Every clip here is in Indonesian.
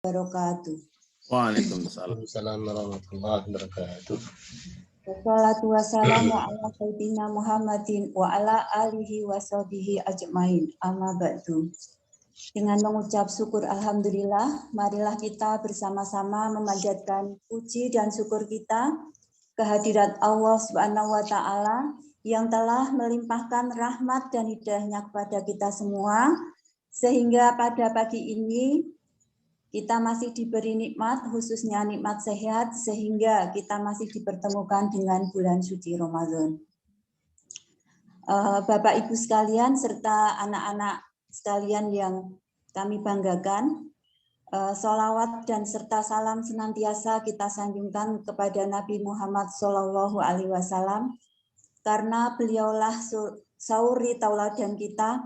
wabarakatuh. Waalaikumsalam warahmatullahi wabarakatuh. Wassalatu wassalamu ala sayyidina Muhammadin wa ala alihi wa sahbihi ajmain. Amma ba'du. Dengan mengucap syukur alhamdulillah, marilah kita bersama-sama memanjatkan puji dan syukur kita kehadirat Allah Subhanahu wa taala yang telah melimpahkan rahmat dan hidayahnya kepada kita semua sehingga pada pagi ini kita masih diberi nikmat, khususnya nikmat sehat, sehingga kita masih dipertemukan dengan bulan suci Ramadan. Bapak Ibu sekalian, serta anak-anak sekalian yang kami banggakan, sholawat dan serta salam senantiasa kita sanjungkan kepada Nabi Muhammad SAW, karena beliaulah sauri tauladan kita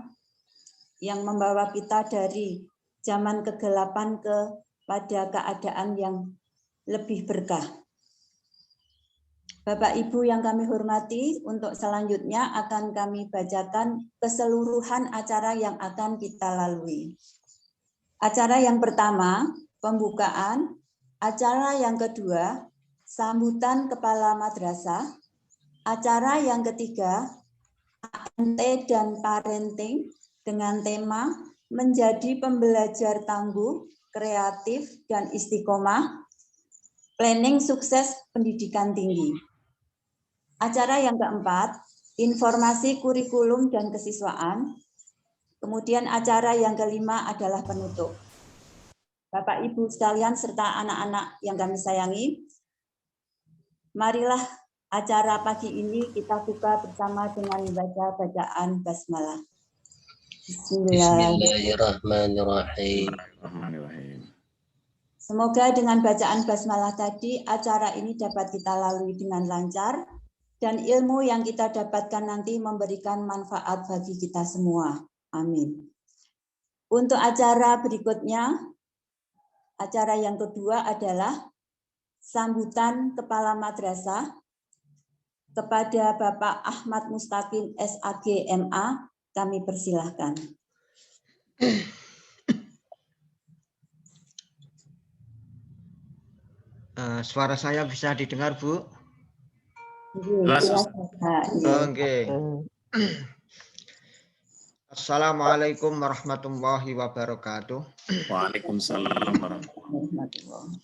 yang membawa kita dari zaman kegelapan kepada keadaan yang lebih berkah. Bapak Ibu yang kami hormati, untuk selanjutnya akan kami bacakan keseluruhan acara yang akan kita lalui. Acara yang pertama, pembukaan. Acara yang kedua, sambutan kepala madrasah. Acara yang ketiga, ANT dan parenting dengan tema menjadi pembelajar tangguh, kreatif, dan istiqomah, planning sukses pendidikan tinggi. Acara yang keempat, informasi kurikulum dan kesiswaan. Kemudian acara yang kelima adalah penutup. Bapak Ibu sekalian serta anak-anak yang kami sayangi, marilah acara pagi ini kita buka bersama dengan membaca bacaan basmalah. Bismillahirrahmanirrahim. Semoga dengan bacaan basmalah tadi acara ini dapat kita lalui dengan lancar dan ilmu yang kita dapatkan nanti memberikan manfaat bagi kita semua. Amin. Untuk acara berikutnya, acara yang kedua adalah sambutan kepala madrasah kepada Bapak Ahmad Mustaqim SAG MA. Kami persilahkan. Suara saya bisa didengar, Bu? Oke. Assalamualaikum warahmatullahi wabarakatuh. Waalaikumsalam warahmatullahi wabarakatuh.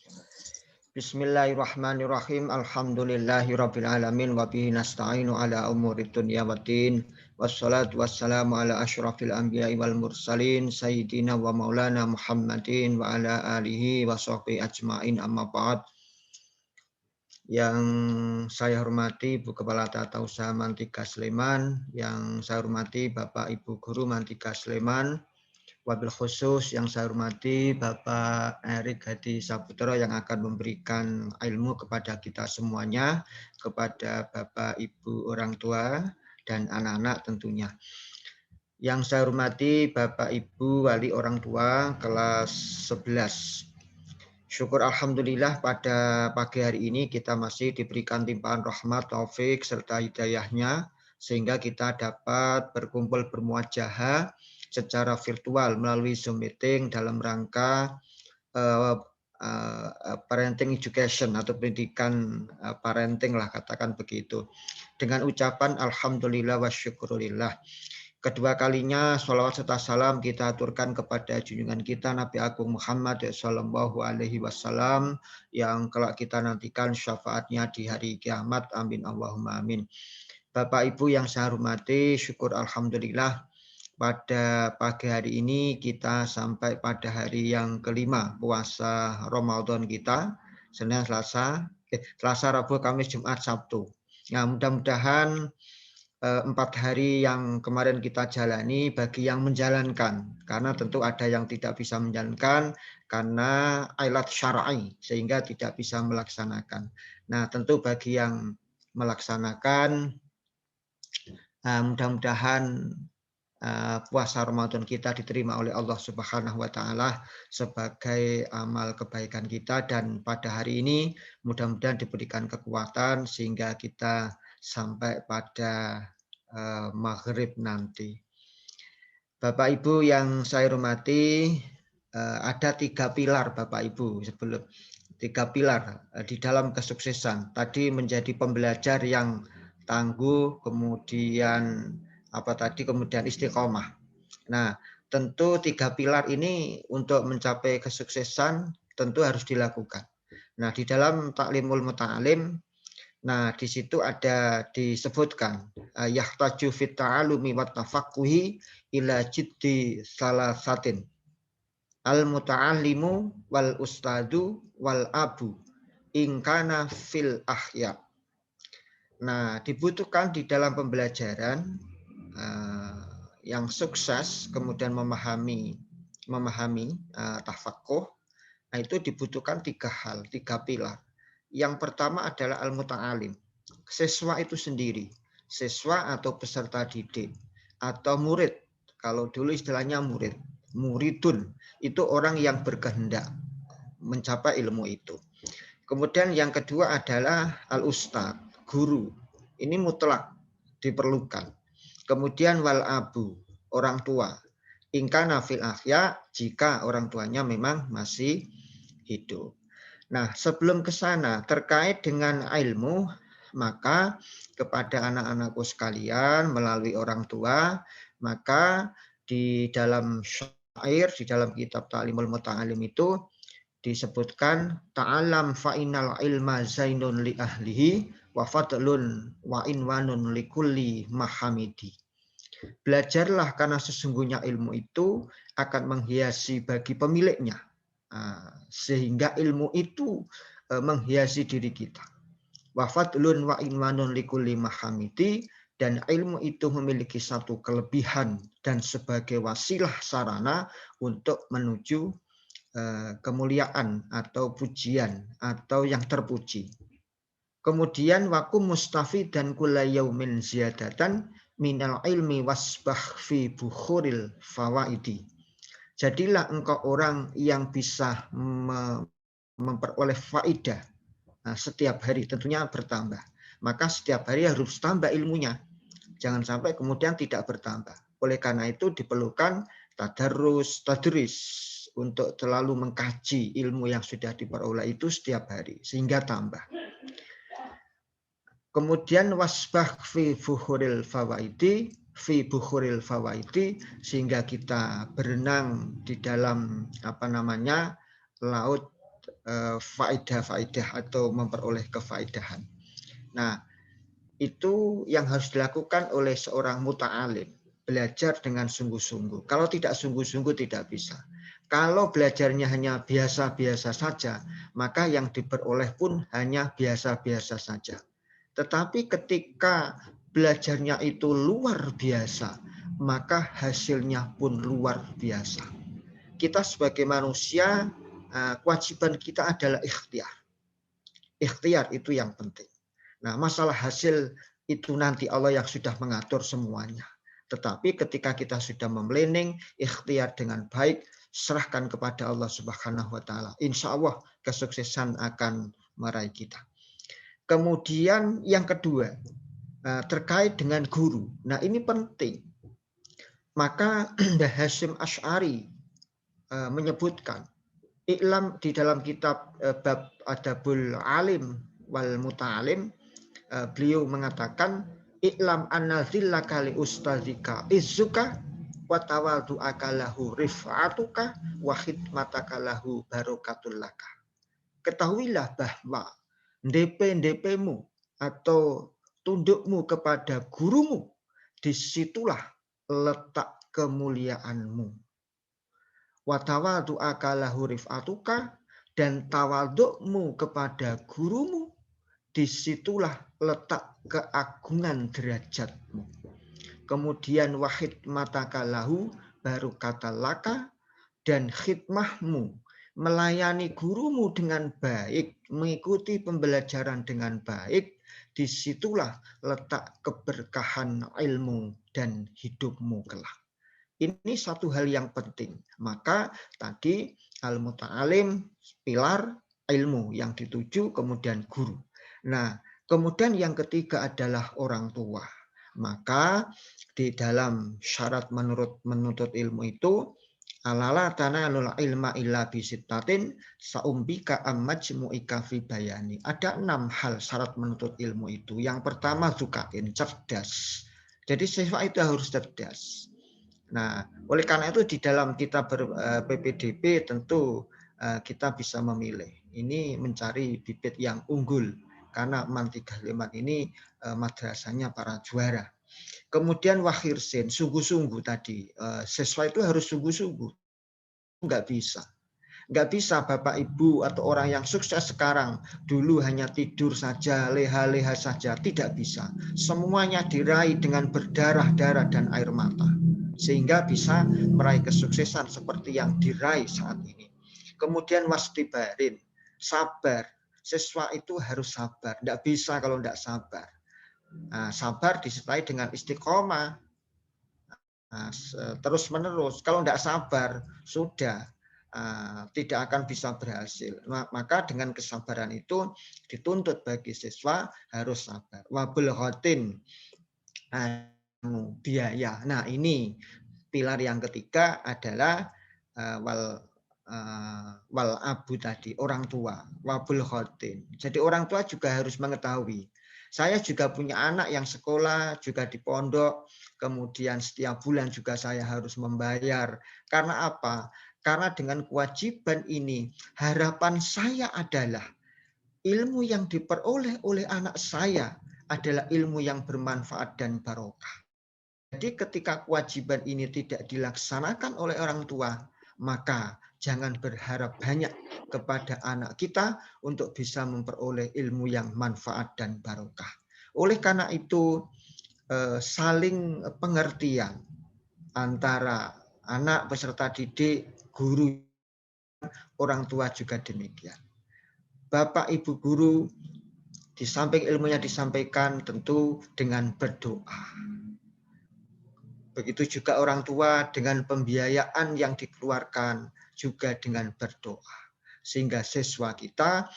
Bismillahirrahmanirrahim. Alhamdulillahirabbil alamin wa bihi nasta'inu ala umurid dunya waddin. Wassalatu wassalamu ala asyrafil anbiya'i wal mursalin sayyidina wa maulana Muhammadin wa ala alihi wa sahbihi ajmain, amma ba'd. Yang saya hormati Bu Kepala Tata Usaha Mantika Sleman, yang saya hormati Bapak Ibu Guru Mantika Sleman, wabil khusus yang saya hormati Bapak Erik Hadi Saputro yang akan memberikan ilmu kepada kita semuanya, kepada Bapak Ibu orang tua dan anak-anak tentunya. Yang saya hormati Bapak Ibu wali orang tua kelas 11. Syukur alhamdulillah pada pagi hari ini kita masih diberikan limpahan rahmat, taufik serta hidayahnya sehingga kita dapat berkumpul bermuajahah secara virtual melalui Zoom meeting dalam rangka parenting education atau pendidikan parenting lah, katakan begitu. Dengan ucapan alhamdulillah wa syukurillah. Kedua kalinya sholawat serta salam kita aturkan kepada junjungan kita Nabi Agung Muhammad Sallallahu Alaihi Wasallam yang kelak kita nantikan syafaatnya di hari kiamat. Amin Allahumma amin. Bapak Ibu yang saya hormati, syukur alhamdulillah pada pagi hari ini kita sampai pada hari yang kelima puasa Ramadan kita, Senin, Selasa, Rabu, Kamis, Jumat, Sabtu. Nah, mudah-mudahan 4 hari yang kemarin kita jalani bagi yang menjalankan, karena tentu ada yang tidak bisa menjalankan karena ilat syar'i sehingga tidak bisa melaksanakan. Nah, tentu bagi yang melaksanakan, mudah-mudahan puasa Ramadan kita diterima oleh Allah Subhanahu wa taala sebagai amal kebaikan kita, dan pada hari ini mudah-mudahan diberikan kekuatan sehingga kita sampai pada maghrib nanti. Bapak Ibu yang saya hormati, ada 3 pilar Bapak Ibu sebelum 3 pilar di dalam kesuksesan. Tadi menjadi pembelajar yang tangguh, kemudian kemudian istiqomah. Nah, tentu 3 pilar ini untuk mencapai kesuksesan tentu harus dilakukan. Nah, di dalam Ta'limul Muta'alim, nah di situ ada disebutkan yahtaju fit ta'alumi wa tafaqquhi ila jiddi salasatin. Al-muta'allimu wal ustadu wal abu ingkana fil ahya. Nah, dibutuhkan di dalam pembelajaran yang sukses, kemudian memahami tafaqquh, nah itu dibutuhkan 3 hal, 3 pilar. Yang pertama adalah al-muta'alim, siswa itu sendiri, siswa atau peserta didik, atau murid, kalau dulu istilahnya murid, muridun, itu orang yang berkehendak mencapai ilmu itu. Kemudian yang kedua adalah al-ustad, guru, ini mutlak diperlukan. Kemudian wal abu, orang tua. Ingkana fil ahya, jika orang tuanya memang masih hidup. Nah, sebelum ke sana terkait dengan ilmu, maka kepada anak-anakku sekalian melalui orang tua, maka di dalam syair, di dalam kitab Ta'limul Muta'alim itu disebutkan ta'alam fa'inal ilma zainun li ahlihi wa fadlun wa inwanun li kulli mahamidi. Belajarlah karena sesungguhnya ilmu itu akan menghiasi bagi pemiliknya. Sehingga ilmu itu menghiasi diri kita. Wa fadlun wa inwanun li kulli mahamidi, dan ilmu itu memiliki satu kelebihan dan sebagai wasilah sarana untuk menuju kemuliaan atau pujian atau yang terpuji. Kemudian wakum mustafi dan kula yaumin ziyadatan minal ilmi wasbah fi bukhuril fawaidi. Jadilah engkau orang yang bisa memperoleh faidah setiap hari, tentunya bertambah. Maka setiap hari harus tambah ilmunya. Jangan sampai kemudian tidak bertambah. Oleh karena itu diperlukan tadris untuk selalu mengkaji ilmu yang sudah diperoleh itu setiap hari sehingga tambah. Kemudian wasbah fi bukhuril fawaidi, sehingga kita berenang di dalam laut faidah atau memperoleh kefaidahan. Nah, itu yang harus dilakukan oleh seorang muta'alim, belajar dengan sungguh-sungguh. Kalau tidak sungguh-sungguh tidak bisa. Kalau belajarnya hanya biasa-biasa saja, maka yang diperoleh pun hanya biasa-biasa saja. Tetapi ketika belajarnya itu luar biasa, maka hasilnya pun luar biasa. Kita sebagai manusia, kewajiban kita adalah ikhtiar. Ikhtiar itu yang penting. Nah, masalah hasil itu nanti Allah yang sudah mengatur semuanya. Tetapi ketika kita sudah memlanning, ikhtiar dengan baik, serahkan kepada Allah Subhanahu wa taala. Insya Allah kesuksesan akan meraih kita. Kemudian yang kedua, terkait dengan guru. Nah, ini penting. Maka Mbah Hasyim Asy'ari menyebutkan iklam di dalam kitab bab Adabul Alim wal Muta'alim, beliau mengatakan iklam anna dzillaka li ustadzika izzuka wa tawaddu'aka lahu rif'atuka wa khidmataka lahu barakatul laka. Ketahuilah bahwa DP-DP-mu atau tundukmu kepada gurumu, disitulah letak kemuliaanmu. Wa tawaddu'aka lahu rif'atuka, dan tawadukmu kepada gurumu, disitulah letak keagungan derajatmu. Kemudian wahid mataka lahu baru kata laka, dan khidmahmu melayani gurumu dengan baik, mengikuti pembelajaran dengan baik, disitulah letak keberkahan ilmu dan hidupmu kelak. Ini satu hal yang penting. Maka tadi al-muta'alim, pilar ilmu yang dituju, kemudian guru. Nah, kemudian yang ketiga adalah orang tua. Maka di dalam syarat menuntut ilmu itu Alala tanalul ilma illa bisittatin saumbika ammajmu'ika fi bayani. Ada 6 hal syarat menuntut ilmu itu. Yang pertama zukain, cerdas. Jadi siswa itu harus cerdas. Nah, oleh karena itu di dalam kita PPDB tentu kita bisa memilih. Ini mencari bibit yang unggul karena MAN 35 ini madrasahnya para juara. Kemudian wakhirsin, sungguh-sungguh tadi. Siswa itu harus sungguh-sungguh. Nggak bisa Bapak Ibu atau orang yang sukses sekarang dulu hanya tidur saja, leha-leha saja. Tidak bisa. Semuanya diraih dengan berdarah-darah dan air mata. Sehingga bisa meraih kesuksesan seperti yang diraih saat ini. Kemudian wastibarin, sabar. Siswa itu harus sabar. Nggak bisa kalau nggak sabar. Nah, sabar disertai dengan istiqomah. Nah, terus menerus. Kalau tidak sabar, sudah tidak akan bisa berhasil. Maka dengan kesabaran itu dituntut bagi siswa harus sabar. Wabul khotin, biaya. Nah ini pilar yang ketiga adalah wal abu tadi, orang tua. Wabul khotin. Jadi orang tua juga harus mengetahui. Saya juga punya anak yang sekolah, juga di pondok, kemudian setiap bulan juga saya harus membayar. Karena apa? Karena dengan kewajiban ini, harapan saya adalah ilmu yang diperoleh oleh anak saya adalah ilmu yang bermanfaat dan barokah. Jadi ketika kewajiban ini tidak dilaksanakan oleh orang tua, maka jangan berharap banyak kepada anak kita untuk bisa memperoleh ilmu yang manfaat dan barokah. Oleh karena itu, saling pengertian antara anak peserta didik, guru, orang tua juga demikian. Bapak Ibu guru, di samping ilmunya disampaikan tentu dengan berdoa. Begitu juga orang tua dengan pembiayaan yang dikeluarkan juga dengan berdoa. Sehingga siswa kita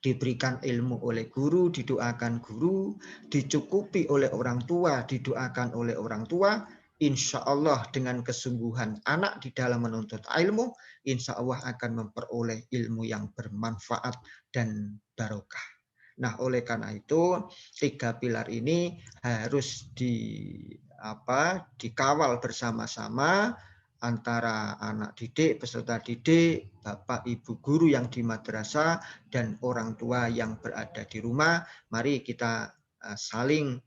diberikan ilmu oleh guru, didoakan guru, dicukupi oleh orang tua, didoakan oleh orang tua. Insya Allah dengan kesungguhan anak di dalam menuntut ilmu, insya Allah akan memperoleh ilmu yang bermanfaat dan barokah. Nah, oleh karena itu 3 pilar ini harus dikawal bersama-sama antara anak didik, peserta didik, Bapak Ibu guru yang di madrasah dan orang tua yang berada di rumah. Mari kita saling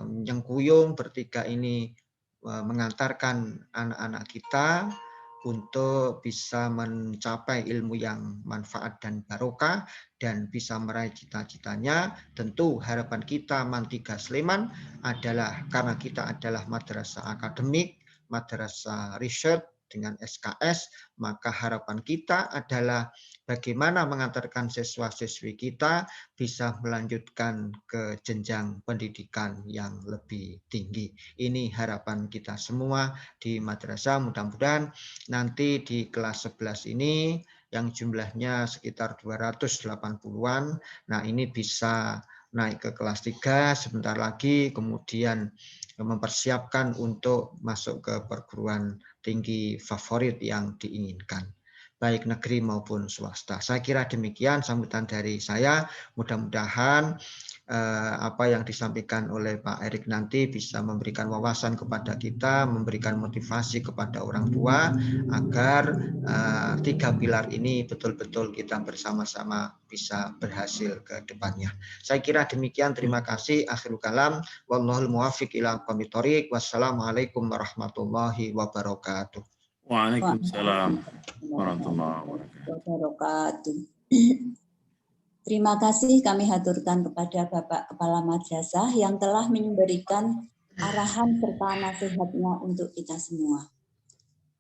nyengkuyung bertiga ini mengantarkan anak-anak kita untuk bisa mencapai ilmu yang manfaat dan barokah dan bisa meraih cita-citanya. Tentu harapan kita MAN 3 Sleman adalah karena kita adalah madrasah akademik, madrasah riset dengan SKS, maka harapan kita adalah bagaimana mengantarkan siswa-siswi kita bisa melanjutkan ke jenjang pendidikan yang lebih tinggi. Ini harapan kita semua di madrasah. Mudah-mudahan nanti di kelas 11 ini yang jumlahnya sekitar 280-an, nah ini bisa naik ke kelas 3 sebentar lagi, kemudian mempersiapkan untuk masuk ke perguruan tinggi favorit yang diinginkan, baik negeri maupun swasta. Saya kira demikian sambutan dari saya. Mudah-mudahan apa yang disampaikan oleh Pak Erik nanti bisa memberikan wawasan kepada kita, memberikan motivasi kepada orang tua agar 3 pilar ini betul-betul kita bersama-sama bisa berhasil ke depannya. Saya kira demikian. Terima kasih. Akhirul kalam. Wallahul muwaffiq ila aqwamit thoriq. Wassalamualaikum warahmatullahi wabarakatuh. Waalaikumsalam warahmatullahi wabarakatuh. Terima kasih kami haturkan kepada Bapak Kepala Madrasah yang telah memberikan arahan serta nasihatnya untuk kita semua.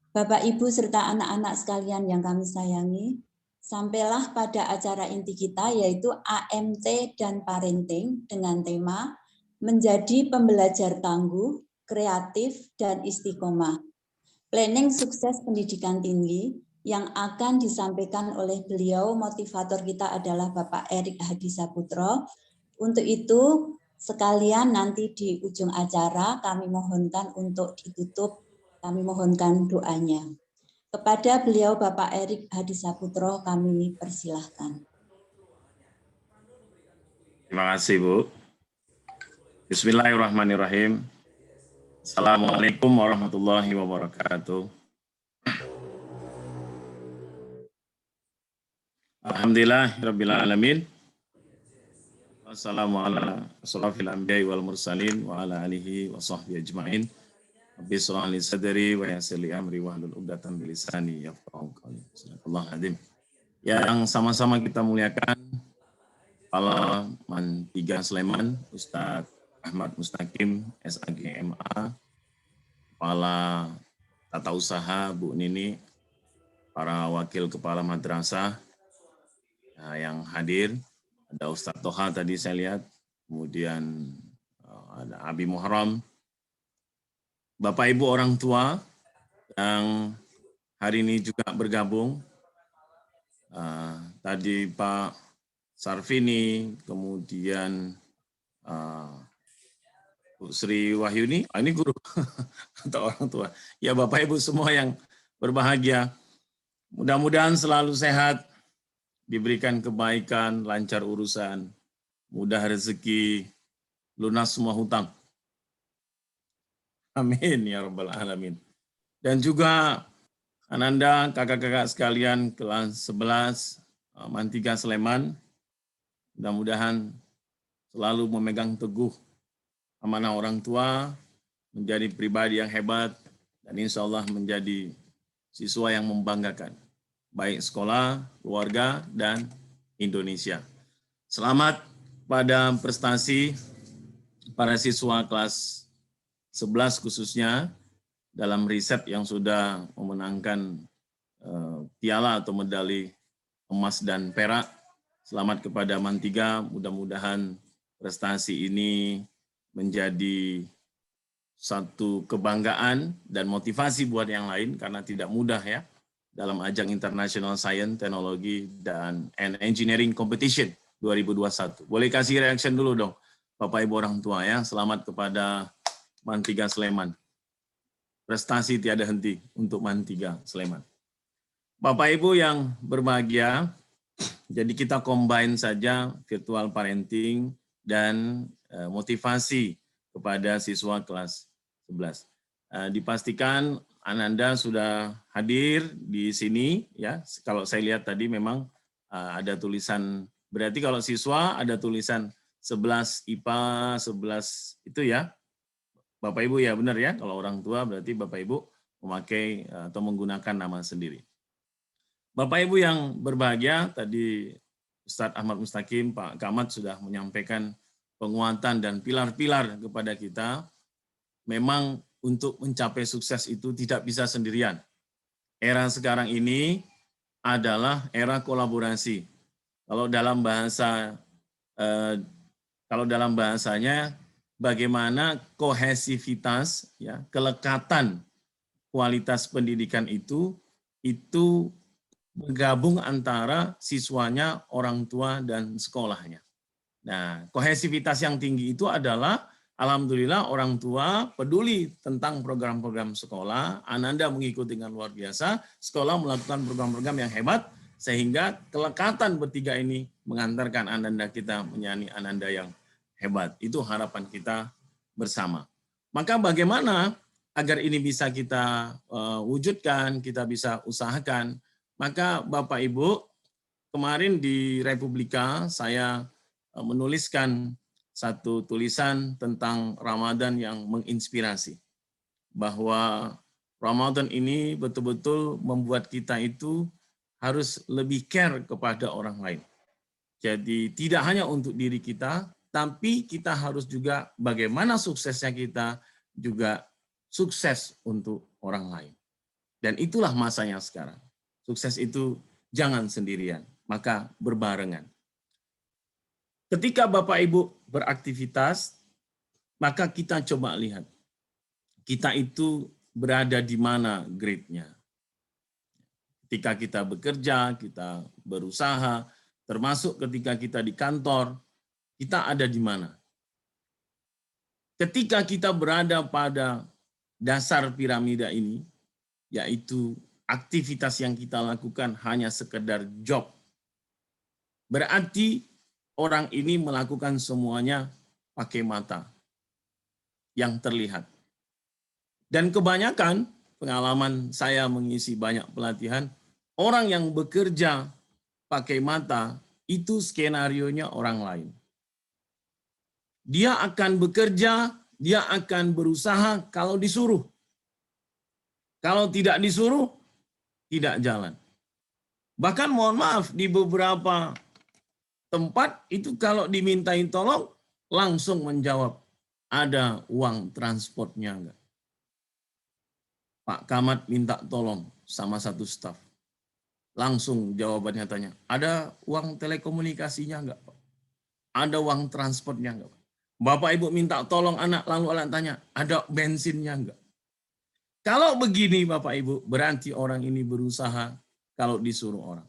Bapak, Ibu, serta anak-anak sekalian yang kami sayangi, sampailah pada acara inti kita yaitu AMT dan Parenting dengan tema Menjadi Pembelajar Tangguh, Kreatif, dan Istiqomah. Planning Sukses Pendidikan Tinggi yang akan disampaikan oleh beliau, motivator kita adalah Bapak Erik Hadi Saputro. Untuk itu, sekalian nanti di ujung acara kami mohonkan untuk ditutup Kami mohonkan doanya. Kepada beliau Bapak Erik Hadisaputro kami persilahkan. Terima kasih, Bu. Bismillahirrahmanirrahim. Assalamualaikum warahmatullahi wabarakatuh. Alhamdulillah alamin. Wassalamualaikum warahmatullahi anbiya'i wal mursalin wa ala alihi wa sahbihi ajma'in. Rabbi shrah li sadri wa yassir li amri wahlul 'uqdatam min lisani yafqahu qawli. Subhanallah azim. Yang sama-sama kita muliakan Kepala Man 3 Sleman, Ustadz Ahmad Mustaqim, SAGMA, Kepala Tata Usaha Bu Nini, para wakil kepala madrasah yang hadir, ada Ustadz Toha tadi saya lihat, kemudian ada Abi Muharram, Bapak Ibu orang tua yang hari ini juga bergabung, tadi Pak Sarvini, kemudian Bu Sri Wahyuni, ini guru atau orang tua. Ya Bapak Ibu semua yang berbahagia, mudah-mudahan selalu sehat, diberikan kebaikan, lancar urusan, mudah rezeki, lunas semua hutang. Amin ya rabbal alamin. Dan juga Ananda, kakak-kakak sekalian kelas 11 Man 3 Sleman, mudah-mudahan selalu memegang teguh amanah orang tua, menjadi pribadi yang hebat, dan insya Allah menjadi siswa yang membanggakan, baik sekolah, keluarga, dan Indonesia. Selamat pada prestasi para siswa kelas 11 khususnya dalam riset yang sudah memenangkan piala atau medali emas dan perak. Selamat kepada Man 3, mudah-mudahan prestasi ini menjadi satu kebanggaan dan motivasi buat yang lain, karena tidak mudah ya dalam ajang International Science, Technology, dan Engineering Competition 2021. Boleh kasih reaction dulu dong, Bapak Ibu orang tua ya. Selamat kepada Man 3 Sleman. Prestasi tiada henti untuk Man 3 Sleman. Bapak Ibu yang berbahagia, jadi kita combine saja virtual parenting dan motivasi kepada siswa kelas 11. Dipastikan Ananda sudah hadir di sini ya. Kalau saya lihat tadi memang ada tulisan, berarti kalau siswa ada tulisan 11 IPA, 11 itu ya. Bapak Ibu ya benar ya, kalau orang tua berarti Bapak Ibu memakai atau menggunakan nama sendiri. Bapak Ibu yang berbahagia, tadi Ustadz Ahmad Mustaqim, Pak Kamat sudah menyampaikan penguatan dan pilar-pilar kepada kita. Memang untuk mencapai sukses itu tidak bisa sendirian. Era sekarang ini adalah era kolaborasi. Kalau dalam bahasanya bagaimana kohesivitas, ya, kelekatan kualitas pendidikan itu bergabung antara siswanya, orang tua, dan sekolahnya. Nah, kohesivitas yang tinggi itu adalah, alhamdulillah orang tua peduli tentang program-program sekolah, Ananda mengikuti dengan luar biasa, sekolah melakukan program-program yang hebat, sehingga kelekatan bertiga ini mengantarkan Ananda kita menjadi Ananda yang hebat. Itu harapan kita bersama. Maka bagaimana agar ini bisa kita wujudkan, kita bisa usahakan? Maka Bapak Ibu, kemarin di Republika saya menuliskan satu tulisan tentang Ramadan yang menginspirasi. Bahwa Ramadan ini betul-betul membuat kita itu harus lebih care kepada orang lain. Jadi tidak hanya untuk diri kita, tapi kita harus juga bagaimana suksesnya kita juga sukses untuk orang lain. Dan itulah masanya sekarang. Sukses itu jangan sendirian, maka berbarengan. Ketika Bapak Ibu beraktivitas, maka kita coba lihat, kita itu berada di mana grade-nya. Ketika kita bekerja, kita berusaha, termasuk ketika kita di kantor, kita ada di mana. Ketika kita berada pada dasar piramida ini, yaitu aktivitas yang kita lakukan hanya sekedar job. Berarti orang ini melakukan semuanya pakai mata yang terlihat. Dan kebanyakan pengalaman saya mengisi banyak pelatihan, orang yang bekerja pakai mata itu skenarionya orang lain. Dia akan bekerja, dia akan berusaha kalau disuruh. Kalau tidak disuruh, tidak jalan. Bahkan mohon maaf, di beberapa tempat itu kalau dimintain tolong, langsung menjawab, ada uang transportnya enggak? Pak Camat minta tolong sama satu staf. Langsung jawabannya tanya, ada uang telekomunikasinya enggak, Pak? Ada uang transportnya enggak, Pak? Bapak Ibu minta tolong anak, lalu anak tanya, ada bensinnya enggak? Kalau begini Bapak Ibu, berarti orang ini berusaha kalau disuruh orang.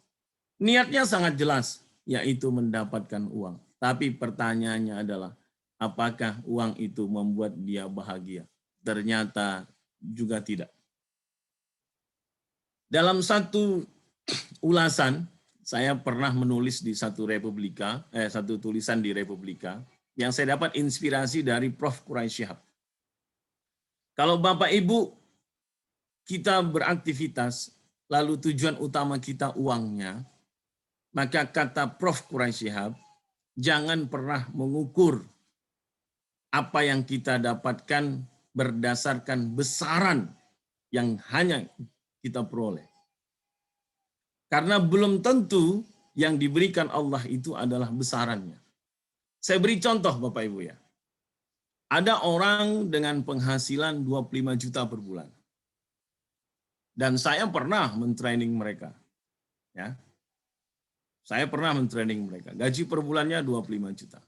Niatnya sangat jelas, yaitu mendapatkan uang. Tapi pertanyaannya adalah, apakah uang itu membuat dia bahagia? Ternyata juga tidak. Dalam satu ulasan, saya pernah menulis di satu tulisan di Republika, yang saya dapat inspirasi dari Prof. Quraish Shihab. Kalau Bapak Ibu kita beraktivitas, lalu tujuan utama kita uangnya, maka kata Prof. Quraish Shihab, jangan pernah mengukur apa yang kita dapatkan berdasarkan besaran yang hanya kita peroleh. Karena belum tentu yang diberikan Allah itu adalah besarannya. Saya beri contoh Bapak Ibu ya. Ada orang dengan penghasilan 25 juta per bulan. Dan saya pernah mentraining mereka. Ya. Saya pernah mentraining mereka. Gaji per bulannya 25 juta.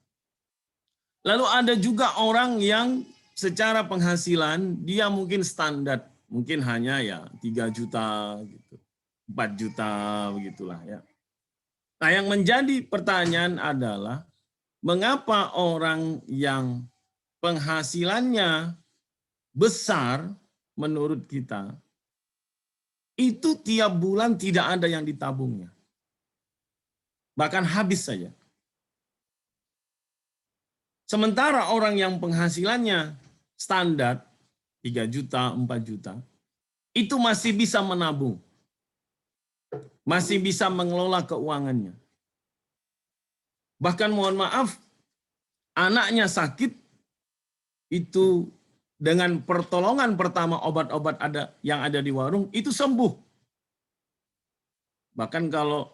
Lalu ada juga orang yang secara penghasilan dia mungkin standar, mungkin hanya ya 3 juta gitu. 4 juta begitulah ya. Nah, yang menjadi pertanyaan adalah mengapa orang yang penghasilannya besar menurut kita itu tiap bulan tidak ada yang ditabungnya. Bahkan habis saja. Sementara orang yang penghasilannya standar 3 juta, 4 juta, itu masih bisa menabung. Masih bisa mengelola keuangannya. Bahkan mohon maaf, anaknya sakit, itu dengan pertolongan pertama obat-obat yang ada di warung, itu sembuh. Bahkan kalau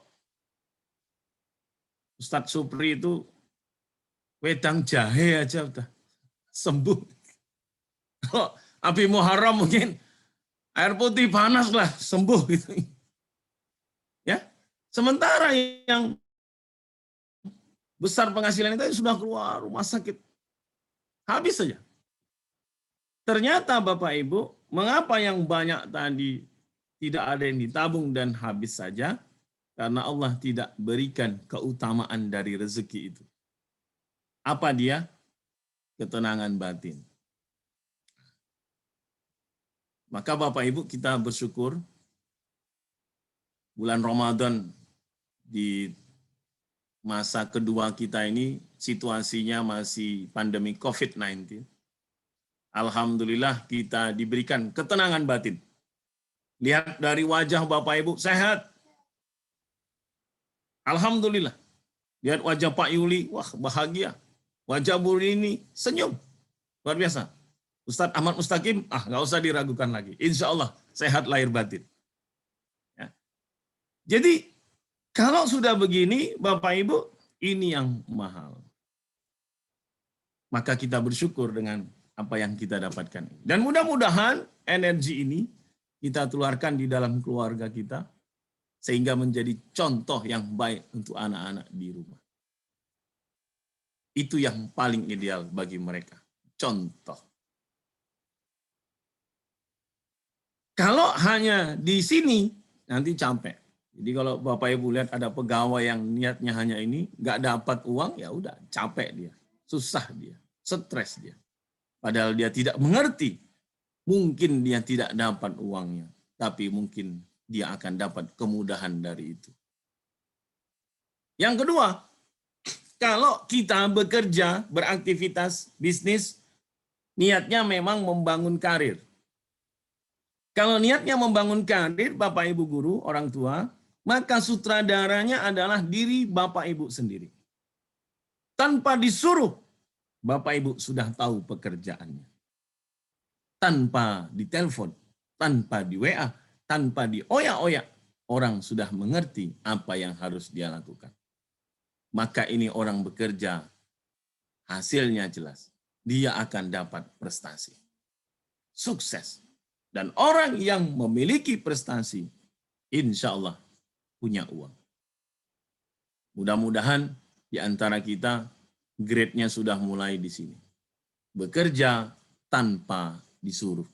Ustadz Supri itu wedang jahe aja udah sembuh. Kalau Abi Muharram mungkin air putih panas lah sembuh gitu. Ya, sementara yang besar penghasilan itu sudah keluar rumah sakit, habis saja. Ternyata Bapak Ibu, mengapa yang banyak tadi tidak ada yang ditabung dan habis saja? Karena Allah tidak berikan keutamaan dari rezeki itu. Apa dia? Ketenangan batin. Maka Bapak Ibu kita bersyukur bulan Ramadan di masa kedua kita ini situasinya masih pandemi COVID-19. Alhamdulillah kita diberikan ketenangan batin. Lihat dari wajah Bapak Ibu sehat. Alhamdulillah. Lihat wajah Pak Yuli, wah bahagia. Wajah Bu Rini senyum. Luar biasa. Ustadz Ahmad Mustaqim, nggak usah diragukan lagi. Insya Allah sehat lahir batin. Ya. Jadi kalau sudah begini, Bapak Ibu, ini yang mahal. Maka kita bersyukur dengan apa yang kita dapatkan. Dan mudah-mudahan energi ini kita tularkan di dalam keluarga kita, sehingga menjadi contoh yang baik untuk anak-anak di rumah. Itu yang paling ideal bagi mereka. Contoh. Kalau hanya di sini, nanti capek. Jadi kalau Bapak Ibu lihat ada pegawai yang niatnya hanya ini, nggak dapat uang, ya udah capek dia, susah dia, stres dia. Padahal dia tidak mengerti Mungkin dia tidak dapat uangnya, tapi mungkin dia akan dapat kemudahan dari itu. Yang kedua, kalau kita bekerja, beraktivitas bisnis, niatnya memang membangun karir. Kalau niatnya membangun karir, Bapak Ibu guru, orang tua, maka sutradaranya adalah diri Bapak Ibu sendiri. Tanpa disuruh, Bapak Ibu sudah tahu pekerjaannya. Tanpa ditelepon, tanpa di WA, tanpa di oyak-oyak, orang sudah mengerti apa yang harus dia lakukan. Maka ini orang bekerja, hasilnya jelas. Dia akan dapat prestasi. Sukses. Dan orang yang memiliki prestasi, insya Allah punya uang. Mudah-mudahan di antara kita, grade-nya sudah mulai di sini. Bekerja tanpa disuruh.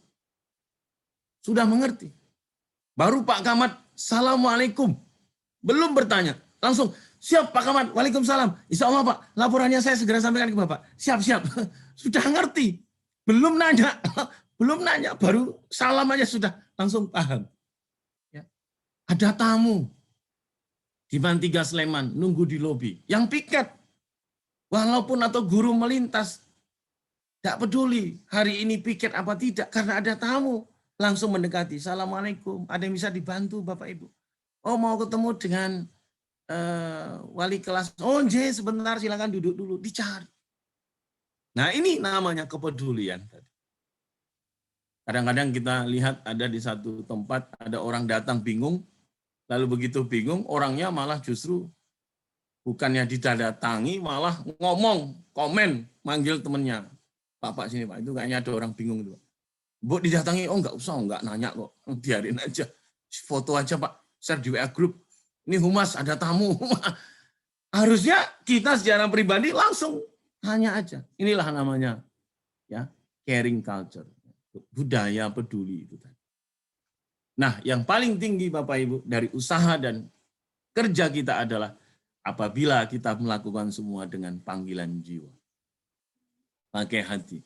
Sudah mengerti. Baru Pak Camat, Assalamualaikum. Belum bertanya. Langsung, siap Pak Camat, Waalaikumsalam. Insya Allah Pak, laporannya saya segera sampaikan ke Bapak. Siap. Sudah ngerti. Belum nanya, baru salam aja sudah langsung paham. Ya. Ada tamu di Mantiga Sleman, nunggu di lobi. Yang piket, walaupun atau guru melintas, tidak peduli hari ini piket apa tidak, karena ada tamu. Langsung mendekati, Assalamualaikum, ada yang bisa dibantu Bapak Ibu? Oh mau ketemu dengan wali kelas, oh sebentar silakan duduk dulu, dicari. Nah ini namanya kepedulian. Kadang-kadang kita lihat ada di satu tempat, ada orang datang bingung, lalu begitu bingung, orangnya malah justru bukannya didatangi, malah ngomong, komen, manggil temennya. Pak sini Pak, itu kayaknya ada orang bingung itu. Bu didatangi, oh enggak usah, enggak nanya kok, biarin aja. Foto aja Pak, share di WA group. Ini humas, ada tamu. Harusnya kita secara pribadi langsung tanya aja. Inilah namanya ya caring culture. Budaya peduli itu tadi. Nah, yang paling tinggi Bapak Ibu dari usaha dan kerja kita adalah apabila kita melakukan semua dengan panggilan jiwa. Pakai hati.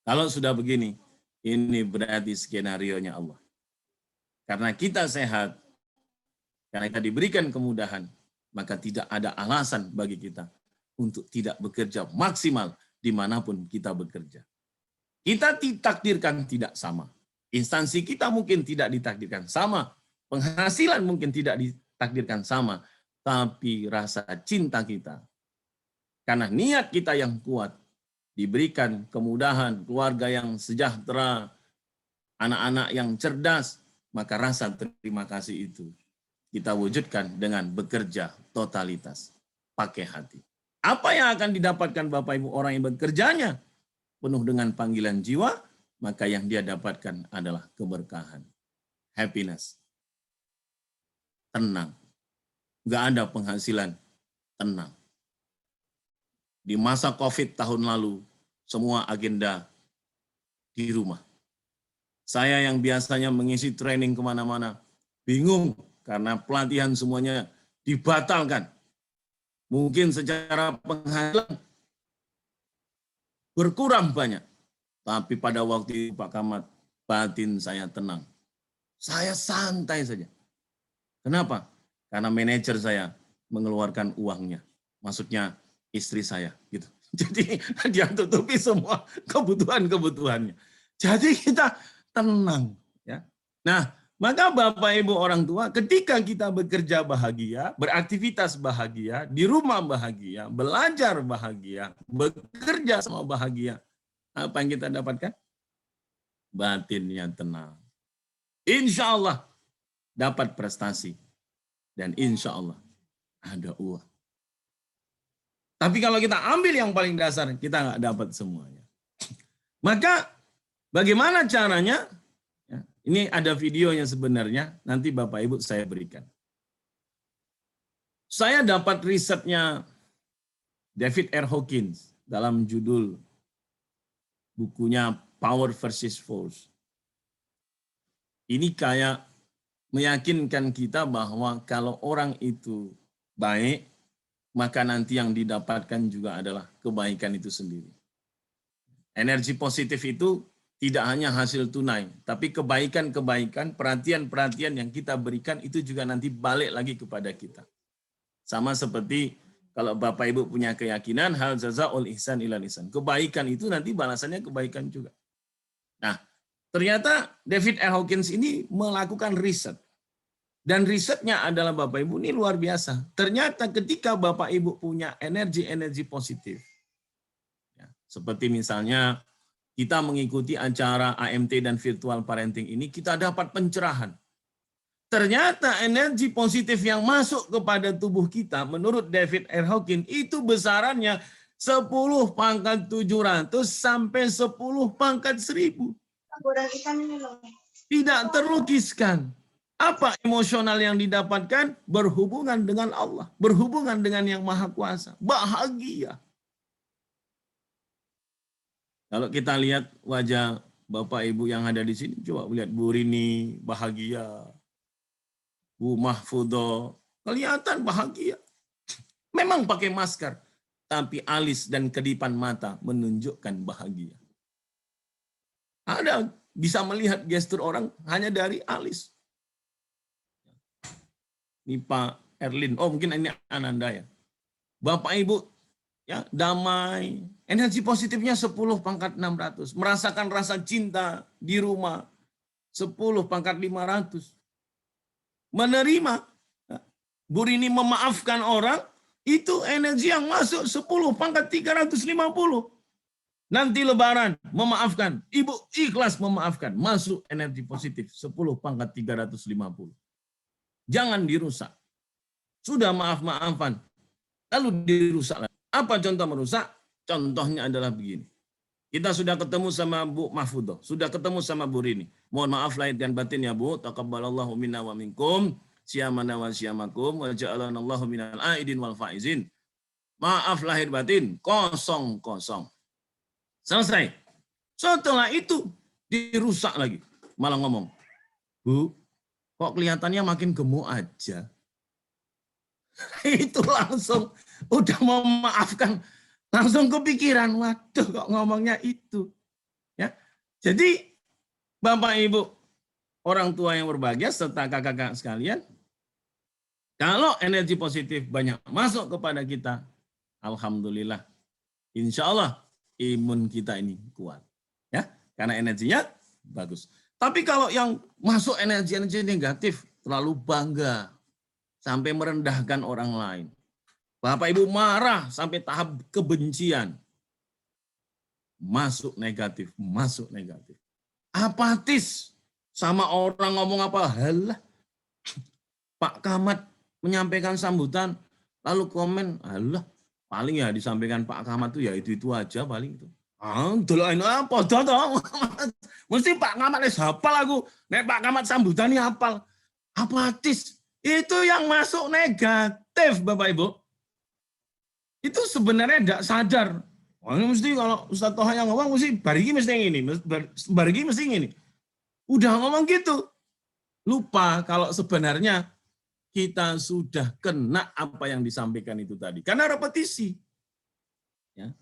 Kalau sudah begini, ini berarti skenarionya Allah. Karena kita sehat, karena kita diberikan kemudahan, maka tidak ada alasan bagi kita untuk tidak bekerja maksimal dimanapun kita bekerja. Kita ditakdirkan tidak sama. Instansi kita mungkin tidak ditakdirkan sama. Penghasilan mungkin tidak ditakdirkan sama. Tapi rasa cinta kita, karena niat kita yang kuat, diberikan kemudahan, keluarga yang sejahtera, anak-anak yang cerdas, maka rasa terima kasih itu kita wujudkan dengan bekerja totalitas, pakai hati. Apa yang akan didapatkan Bapak Ibu orang yang bekerjanya penuh dengan panggilan jiwa, maka yang dia dapatkan adalah keberkahan, happiness, tenang. Nggak ada penghasilan, tenang. Di masa COVID tahun lalu, semua agenda di rumah. Saya yang biasanya mengisi training kemana-mana, bingung karena pelatihan semuanya dibatalkan. Mungkin secara penghasilan berkurang banyak. Tapi pada waktu itu Pak Camat, batin saya tenang. Saya santai saja. Kenapa? Karena manajer saya mengeluarkan uangnya. Maksudnya istri saya gitu. Jadi dia tutupi semua kebutuhan-kebutuhannya. Jadi kita tenang ya. Nah, maka Bapak Ibu orang tua, ketika kita bekerja bahagia, beraktivitas bahagia, di rumah bahagia, belajar bahagia, bekerja sama bahagia, apa yang kita dapatkan? Batinnya tenang. Insya Allah dapat prestasi. Dan insya Allah ada uang. Tapi kalau kita ambil yang paling dasar, kita nggak dapat semuanya. Maka bagaimana caranya? Ya, ini ada videonya sebenarnya, nanti Bapak Ibu saya berikan. Saya dapat risetnya David R. Hawkins dalam judul bukunya Power versus Force. Ini kayak meyakinkan kita bahwa kalau orang itu baik, maka nanti yang didapatkan juga adalah kebaikan itu sendiri. Energi positif itu Tidak hanya hasil tunai, tapi kebaikan-kebaikan, perhatian-perhatian yang kita berikan itu juga nanti balik lagi kepada kita. Sama seperti kalau Bapak Ibu punya keyakinan, hal jazaul ihsan ilal ihsan. Kebaikan itu nanti balasannya kebaikan juga. Nah, ternyata David R. Hawkins ini melakukan riset. Dan risetnya adalah Bapak Ibu ini luar biasa. Ternyata ketika Bapak Ibu punya energi-energi positif, ya, seperti misalnya kita mengikuti acara AMT dan virtual parenting ini, kita dapat pencerahan. Ternyata energi positif yang masuk kepada tubuh kita, menurut David R. Hawkins, itu besarannya 10 pangkat 700 sampai 10 pangkat 1000. Tidak terlukiskan. Apa emosional yang didapatkan? Berhubungan dengan Allah, berhubungan dengan Yang Maha Kuasa, bahagia. Kalau kita lihat wajah Bapak Ibu yang ada di sini, coba lihat Bu Rini bahagia, Bu Mahfudo kelihatan bahagia. Memang pakai masker, tapi alis dan kedipan mata menunjukkan bahagia. Ada bisa melihat gestur orang hanya dari alis. Ini Pak Erlin, oh mungkin ini Ananda ya. Bapak Ibu ya damai, energi positifnya 10 pangkat 600, merasakan rasa cinta di rumah 10 pangkat 500, menerima Bu Rini memaafkan orang, itu energi yang masuk 10 pangkat 350. Nanti Lebaran memaafkan, Ibu ikhlas memaafkan, masuk energi positif 10 pangkat 350. Jangan dirusak. Sudah maaf-maafan, lalu dirusak. Apa contoh merusak? Contohnya adalah begini. Kita sudah ketemu sama Bu Mahfudoh, sudah ketemu sama Bu Rini. Mohon maaf lahir dan batin ya Bu. Taqabbalallahu minna wa minkum, syamana wa syamakum, wa ja'alanallahu minal aidin wal faizin. Maaf lahir batin, kosong. Selesai. Setelah itu dirusak lagi. Malah ngomong, Bu, kok kelihatannya makin gemuk aja. Itu langsung udah memaafkan, langsung kepikiran, waduh kok ngomongnya itu. Ya, jadi Bapak Ibu, orang tua yang berbahagia serta kakak-kakak sekalian, kalau energi positif banyak masuk kepada kita, alhamdulillah, insya Allah imun kita ini kuat, ya, karena energinya bagus. Tapi kalau yang masuk energi-energi negatif, terlalu bangga, sampai merendahkan orang lain. Bapak Ibu marah sampai tahap kebencian. Masuk negatif. Apatis sama orang ngomong apa, halah. Pak Camat menyampaikan sambutan, lalu komen, halah, paling ya disampaikan Pak Camat itu ya itu aja paling itu. Dolain apa toh? Mesti Pak Camat hafal aku. Nek Pak Camat sambutannya hafal. Apatis. Itu yang masuk negatif, Bapak Ibu. Itu sebenarnya tidak sadar. Ini mesti kalau Ustaz Toha yang ngomong, mesti barigi mesti yang ini, barigi mesti yang ini. Udah ngomong gitu. Lupa kalau sebenarnya kita sudah kena apa yang disampaikan itu tadi. Karena repetisi. Ya.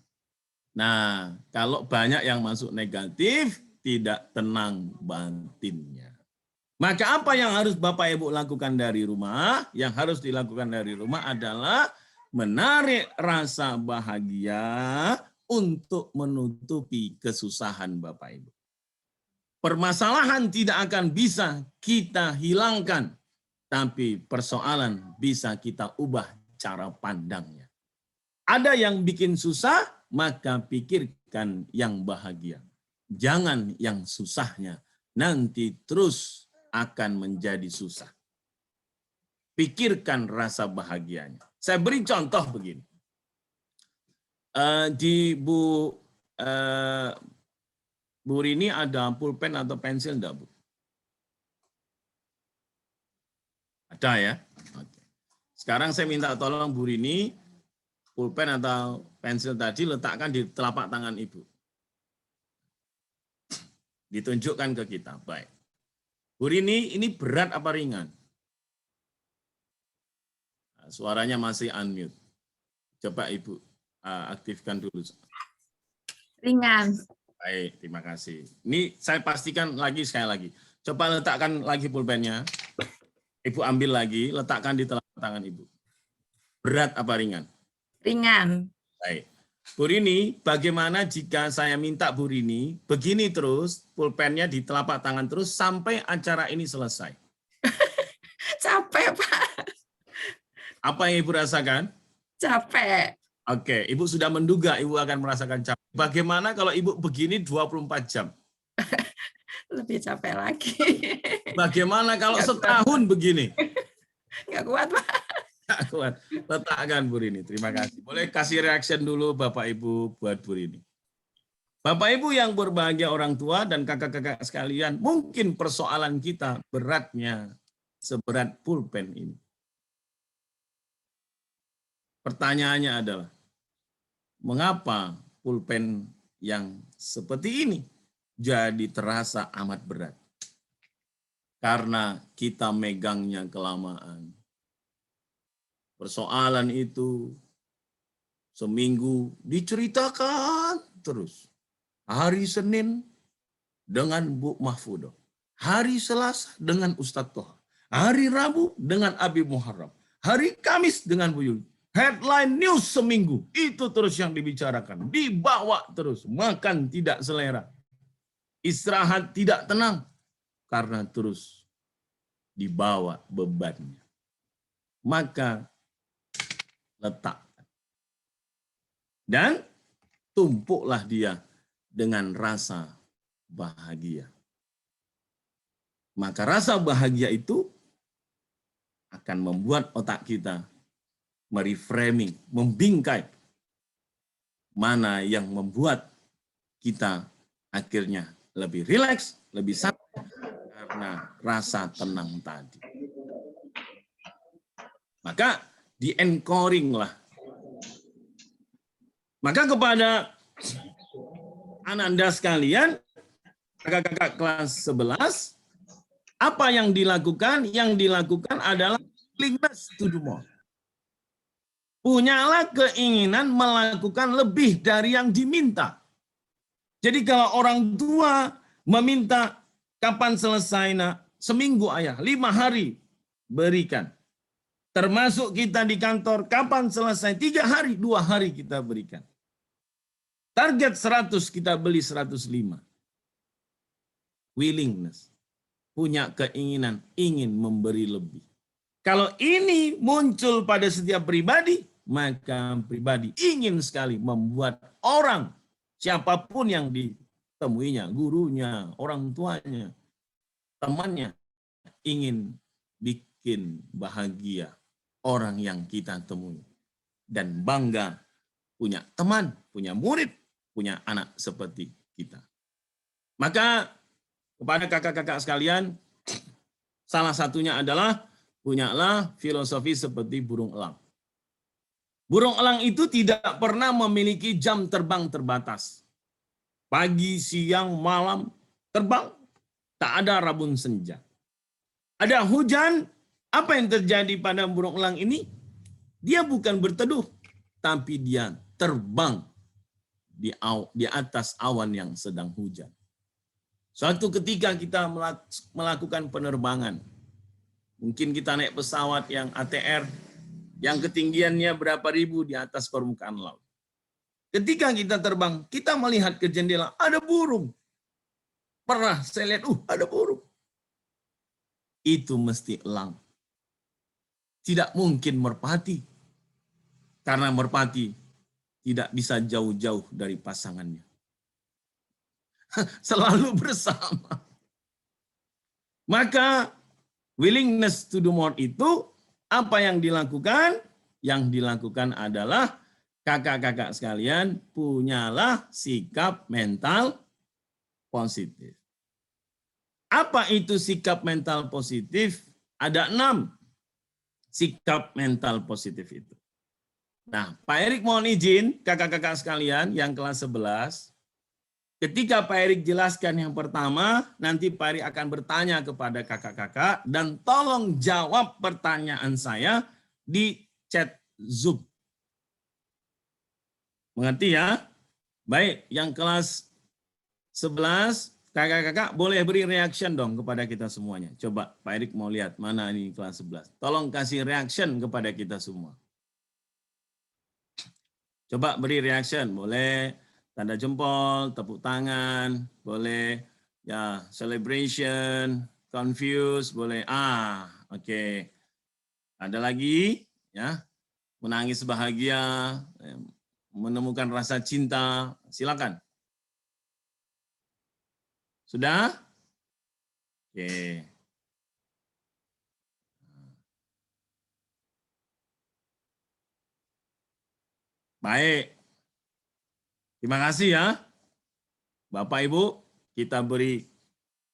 Nah, kalau banyak yang masuk negatif, tidak tenang batinnya. Maka apa yang harus Bapak Ibu lakukan dari rumah? Yang harus dilakukan dari rumah adalah menarik rasa bahagia untuk menutupi kesusahan Bapak Ibu. Permasalahan tidak akan bisa kita hilangkan, tapi persoalan bisa kita ubah cara pandangnya. Ada yang bikin susah, maka pikirkan yang bahagia. Jangan yang susahnya, nanti terus akan menjadi susah. Pikirkan rasa bahagianya. Saya beri contoh begini. Di Bu Rini ada pulpen atau pensil enggak, Bu? Ada ya? Oke. Sekarang saya minta tolong Bu Rini, pulpen atau pensil tadi letakkan di telapak tangan Ibu. Ditunjukkan ke kita. Baik. Bu Rini, ini berat apa ringan? Nah, suaranya masih unmute. Coba Ibu aktifkan dulu. Ringan. Baik, terima kasih. Ini saya pastikan lagi sekali lagi. Coba letakkan lagi pulpennya. Ibu ambil lagi, letakkan di telapak tangan Ibu. Berat apa ringan? Ringan. Baik. Bu Rini, bagaimana jika saya minta Bu Rini begini terus, pulpennya di telapak tangan terus sampai acara ini selesai? Capek, Pak. Apa yang Ibu rasakan? Capek. Oke, Ibu sudah menduga Ibu akan merasakan capek. Bagaimana kalau Ibu begini 24 jam? Lebih capek lagi. Bagaimana kalau setahun begini? Nggak kuat, Pak. Nggak kuat. Letakkan Bu Rini. Terima kasih. Boleh kasih reaction dulu Bapak Ibu buat Bu Rini. Bapak Ibu yang berbahagia orang tua dan kakak-kakak sekalian, mungkin persoalan kita beratnya seberat pulpen ini. Pertanyaannya adalah, mengapa pulpen yang seperti ini jadi terasa amat berat? Karena kita megangnya kelamaan. Persoalan itu seminggu diceritakan terus. Hari Senin dengan Bu Mahfudoh. Hari Selasa dengan Ustadz Toha. Hari Rabu dengan Abi Muharram. Hari Kamis dengan Bu Yuli. Headline news seminggu. Itu terus yang dibicarakan. Dibawa terus. Makan tidak selera. Istirahat tidak tenang. Karena terus dibawa bebannya. Maka letakkan. Dan tumpuklah dia dengan rasa bahagia. Maka rasa bahagia itu akan membuat otak kita mereframing, membingkai mana yang membuat kita akhirnya lebih rileks, lebih santai karena rasa tenang tadi. Maka di-anchoring lah. Maka kepada Ananda sekalian, kakak-kakak kelas 11, apa yang dilakukan? Yang dilakukan adalah willingness to do more. Punyalah keinginan melakukan lebih dari yang diminta. Jadi kalau orang tua meminta kapan selesai nak? Seminggu ayah, 5 hari berikan. Termasuk kita di kantor, kapan selesai? 3 hari, 2 hari kita berikan. Target 100 kita beli 105. Willingness. Punya keinginan, ingin memberi lebih. Kalau ini muncul pada setiap pribadi, maka pribadi ingin sekali membuat orang, siapapun yang ditemuinya, gurunya, orang tuanya, temannya, ingin bikin bahagia orang yang kita temui. Dan bangga punya teman, punya murid, punya anak seperti kita. Maka kepada kakak-kakak sekalian, salah satunya adalah punyalah filosofi seperti burung elang. Burung elang itu tidak pernah memiliki jam terbang terbatas. Pagi, siang, malam, terbang. Tak ada rabun senja. Ada hujan, apa yang terjadi pada burung elang ini? Dia bukan berteduh, tapi dia terbang di atas awan yang sedang hujan. Suatu ketika kita melakukan penerbangan, mungkin kita naik pesawat yang ATR, yang ketinggiannya berapa ribu di atas permukaan laut. Ketika kita terbang, kita melihat ke jendela, ada burung. Pernah saya lihat, ada burung. Itu mesti elang. Tidak mungkin merpati. Karena merpati tidak bisa jauh-jauh dari pasangannya. Selalu bersama. Maka willingness to do more itu apa yang dilakukan? Yang dilakukan adalah kakak-kakak sekalian punyalah sikap mental positif. Apa itu sikap mental positif? Ada 6 sikap mental positif itu. Nah, Pak Erik mohon izin kakak-kakak sekalian yang kelas 11. Ketika Pak Erik jelaskan yang pertama, nanti Pak Erik akan bertanya kepada kakak-kakak dan tolong jawab pertanyaan saya di chat Zoom. Mengerti ya? Baik, yang kelas 11, kakak-kakak boleh beri reaction dong kepada kita semuanya. Coba Pak Erik mau lihat mana ini kelas 11. Tolong kasih reaction kepada kita semua. Coba beri reaction, boleh tanda jempol, tepuk tangan, boleh ya celebration, confused, boleh. Oke. Ada lagi ya, menangis bahagia, menemukan rasa cinta, silakan. Sudah? Oke. Baik. Terima kasih ya. Bapak Ibu, kita beri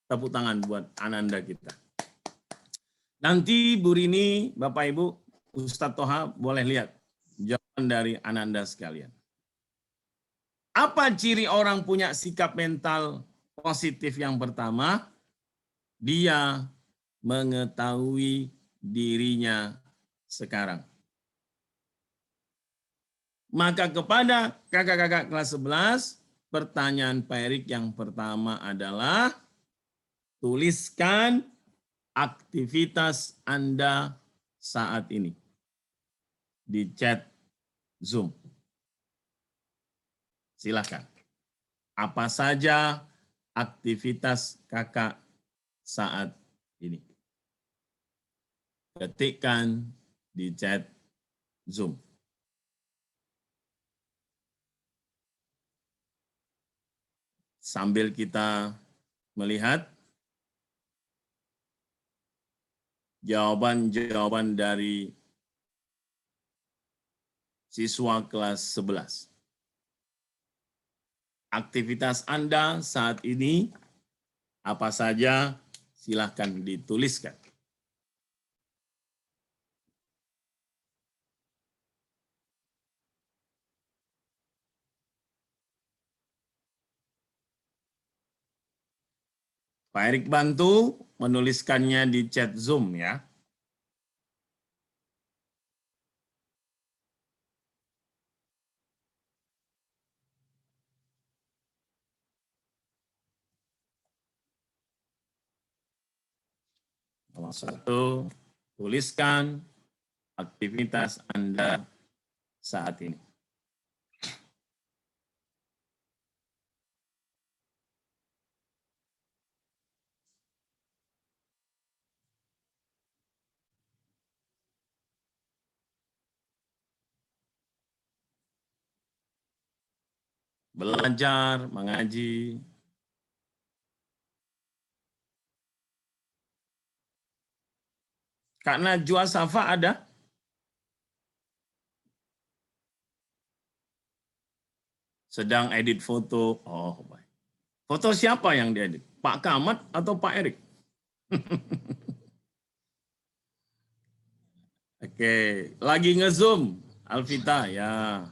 tepuk tangan buat Ananda kita. Nanti Bu Rini, Bapak Ibu, Ustadz Toha boleh lihat jawaban dari Ananda sekalian. Apa ciri orang punya sikap mental positif yang pertama? Dia mengetahui dirinya sekarang. Maka kepada kakak-kakak kelas 11, pertanyaan Pak Erik yang pertama adalah tuliskan aktivitas Anda saat ini di chat Zoom. Silakan. Apa saja aktivitas kakak saat ini? Ketikkan di chat Zoom. Sambil kita melihat jawaban-jawaban dari siswa kelas 11. Aktivitas Anda saat ini apa saja? Silahkan dituliskan. Pak Erik bantu menuliskannya di chat Zoom ya. Nomor 1, tuliskan aktivitas Anda saat ini. Belajar, mengaji. Kak Najwa Safa ada? Sedang edit foto. Oh, baik. Foto siapa yang diedit? Pak Kamat atau Pak Erik? Oke, lagi nge-zoom. Alvita, ya.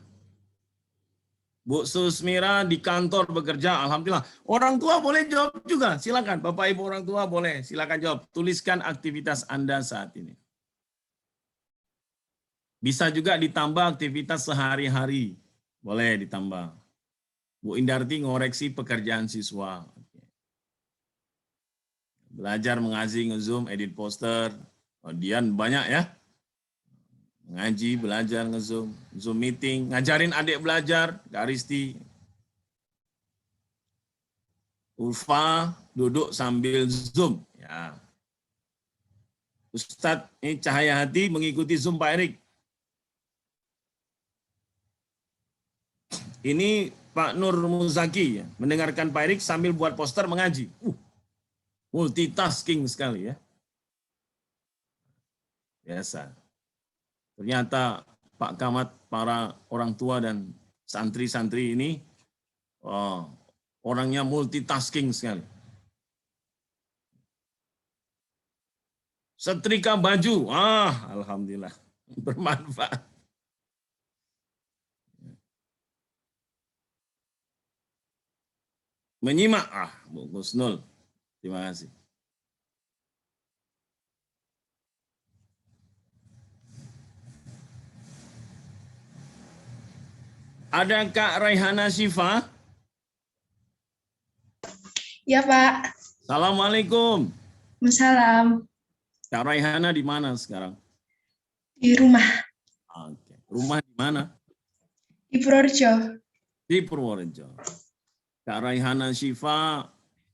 Bu Susmira di kantor bekerja, alhamdulillah. Orang tua boleh jawab juga, silakan. Bapak Ibu orang tua boleh, silakan jawab. Tuliskan aktivitas Anda saat ini. Bisa juga ditambah aktivitas sehari-hari, boleh ditambah. Bu Indarti ngoreksi pekerjaan siswa. Belajar mengaji, nge-zoom, edit poster. Oh, Dian banyak ya. Ngaji, belajar, nge-zoom, Zoom meeting, ngajarin adik belajar, Kak Risti. Ulfa duduk sambil Zoom. Ya. Ustadz ini Cahaya Hati mengikuti Zoom Pak Erik. Ini Pak Nur Muzaki ya, mendengarkan Pak Erik sambil buat poster mengaji. Multitasking sekali ya. Biasa. Ternyata Pak Kamat, para orang tua dan santri-santri ini orangnya multitasking sekali. Setrika baju, alhamdulillah bermanfaat. Menyimak, Bu Gusnul, terima kasih. Ada Kak Raihana Syifa? Ya, Pak. Assalamualaikum. Wassalam. Kak Raihana di mana sekarang? Di rumah. Oke. Rumah di mana? Di Purworejo. Di Purworejo. Kak Raihana Syifa,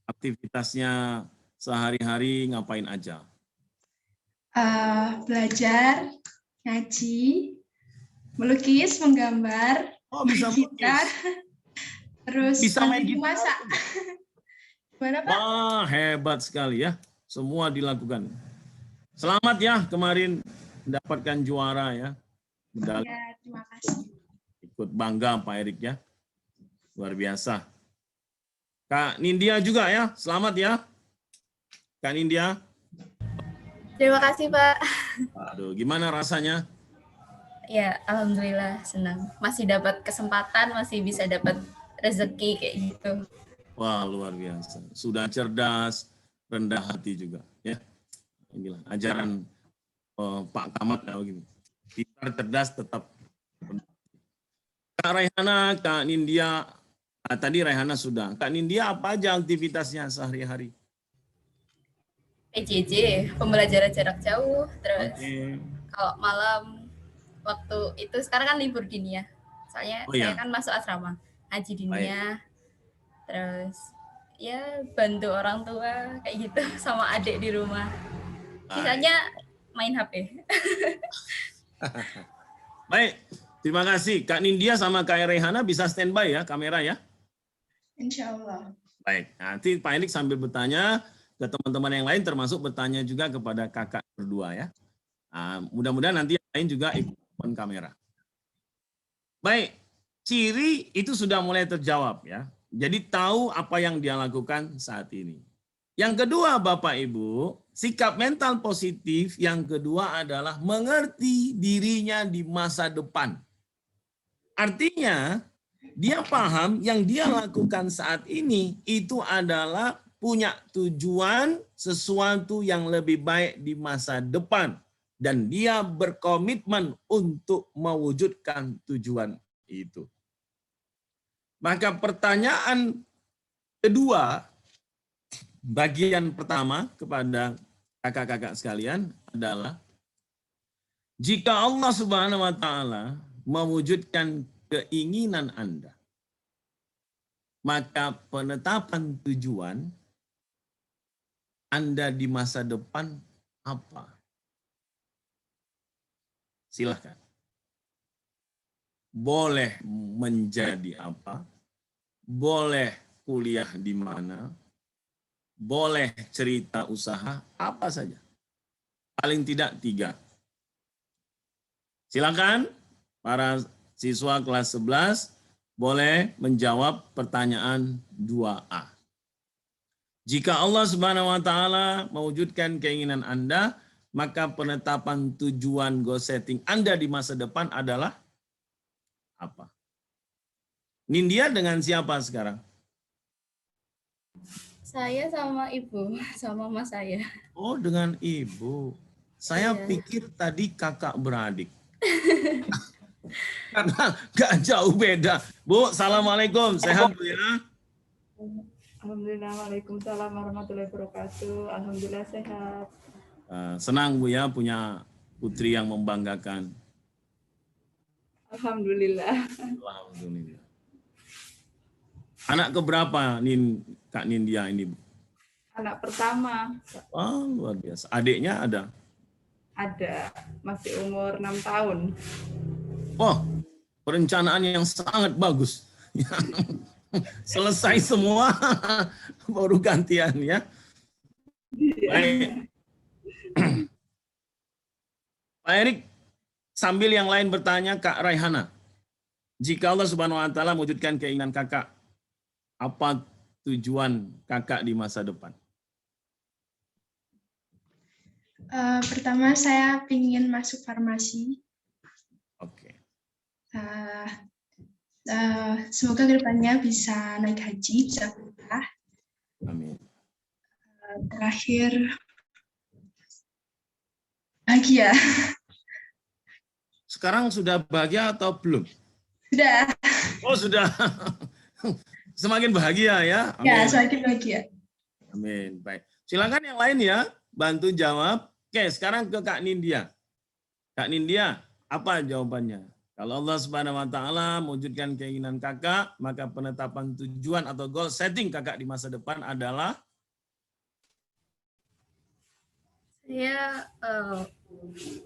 aktivitasnya sehari-hari ngapain aja? Belajar, ngaji, melukis, menggambar, Oh, bisa main gitar, melukis. terus Bisa main bantu gitar. masak. Gimana, Pak? Wah, hebat sekali ya. Semua dilakukan. Selamat ya kemarin mendapatkan juara ya. Medali. Ya, terima kasih. Ikut bangga Pak Erik ya. Luar biasa. Kak Nindya juga ya. Selamat ya. Kak Nindya. Terima kasih, Pak. Aduh, gimana rasanya? Ya, alhamdulillah senang. Masih dapat kesempatan, masih bisa dapat rezeki kayak gitu. Wah, luar biasa. Sudah cerdas, rendah hati juga ya. Inilah ajaran Pak Kamat ya begini. Pintar, cerdas, tetap. Kak Raihana, Kak Nindya, tadi Raihana sudah. Kak Nindya apa aja aktivitasnya sehari-hari? PJJ, pembelajaran jarak jauh, terus Oke. kalau malam waktu itu sekarang kan libur dinia. Soalnya Oh, iya. saya kan masuk asrama, haji dinia. Terus ya bantu orang tua kayak gitu sama adik di rumah. Sisanya main HP. Baik, terima kasih. Kak Nindya sama Kak Raihana bisa standby ya kamera ya. Insya Allah. Baik, nanti Pak Erik sambil bertanya ke teman-teman yang lain termasuk bertanya juga kepada kakak berdua ya. Mudah-mudahan nanti yang lain juga ikut on kamera. Baik, ciri itu sudah mulai terjawab ya. Jadi tahu apa yang dia lakukan saat ini. Yang kedua Bapak Ibu, sikap mental positif yang kedua adalah mengerti dirinya di masa depan. Artinya dia paham yang dia lakukan saat ini itu adalah punya tujuan sesuatu yang lebih baik di masa depan. Dan dia berkomitmen untuk mewujudkan tujuan itu. Maka pertanyaan kedua, bagian pertama kepada kakak-kakak sekalian adalah, jika Allah Subhanahu wa Ta'ala mewujudkan keinginan Anda, maka penetapan tujuan Anda di masa depan apa? Silahkan. Boleh menjadi apa? Boleh kuliah di mana? Boleh cerita usaha, apa saja. Paling tidak 3. Silakan para siswa kelas 11 boleh menjawab pertanyaan 2A. Jika Allah Subhanahu wa Ta'ala mewujudkan keinginan Anda, maka penetapan tujuan goal setting Anda di masa depan adalah apa? Nindya dengan siapa sekarang? Saya sama ibu, sama mas saya. Oh, dengan ibu. Saya Iya. pikir tadi kakak beradik. Karena gak jauh beda. Bu, Assalamualaikum. Sehat Bu ya? Alhamdulillah, waalaikumsalam warahmatullahi wabarakatuh. Alhamdulillah sehat. Senang Bu ya punya putri yang membanggakan. Alhamdulillah. Alhamdulillah. Anak keberapa Kak Nindya ini Bu? Anak pertama Oh, luar biasa. Adiknya ada? ada, masih umur 6 tahun. Oh, perencanaan yang sangat bagus. Selesai semua, baru gantian ya. Baik. Pak Erik, sambil yang lain bertanya, Kak Raihana, jika Allah Subhanahu wa Ta'ala mewujudkan keinginan kakak, apa tujuan kakak di masa depan? Pertama, saya ingin masuk farmasi. Oke. Semoga kedepannya bisa naik haji, bisa kuliah. Amin. Terakhir, bahagia. Sekarang sudah bahagia atau belum? Sudah. Oh, sudah. Semakin bahagia ya. Ya, Amin. semakin bahagia. Amin. Baik. Silakan yang lain ya, bantu jawab. Oke, sekarang ke Kak Nindya. Kak Nindya, apa jawabannya? Kalau Allah Subhanahu wa taala mewujudkan keinginan Kakak, maka penetapan tujuan atau goal setting Kakak di masa depan adalah Saya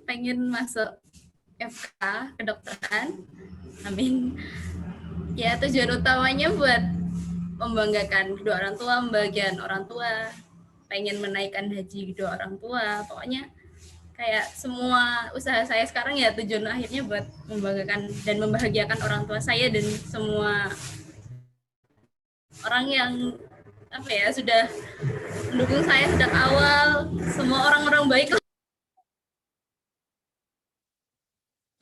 pengen masuk FK kedokteran. Amin. Ya, tujuan utamanya buat membanggakan kedua orang tua, membagian orang tua, pengen menaikkan haji kedua orang tua. Pokoknya kayak semua usaha saya sekarang ya tujuan akhirnya buat membanggakan dan membahagiakan orang tua saya dan semua orang yang apa ya sudah mendukung saya sejak awal, semua orang-orang baik.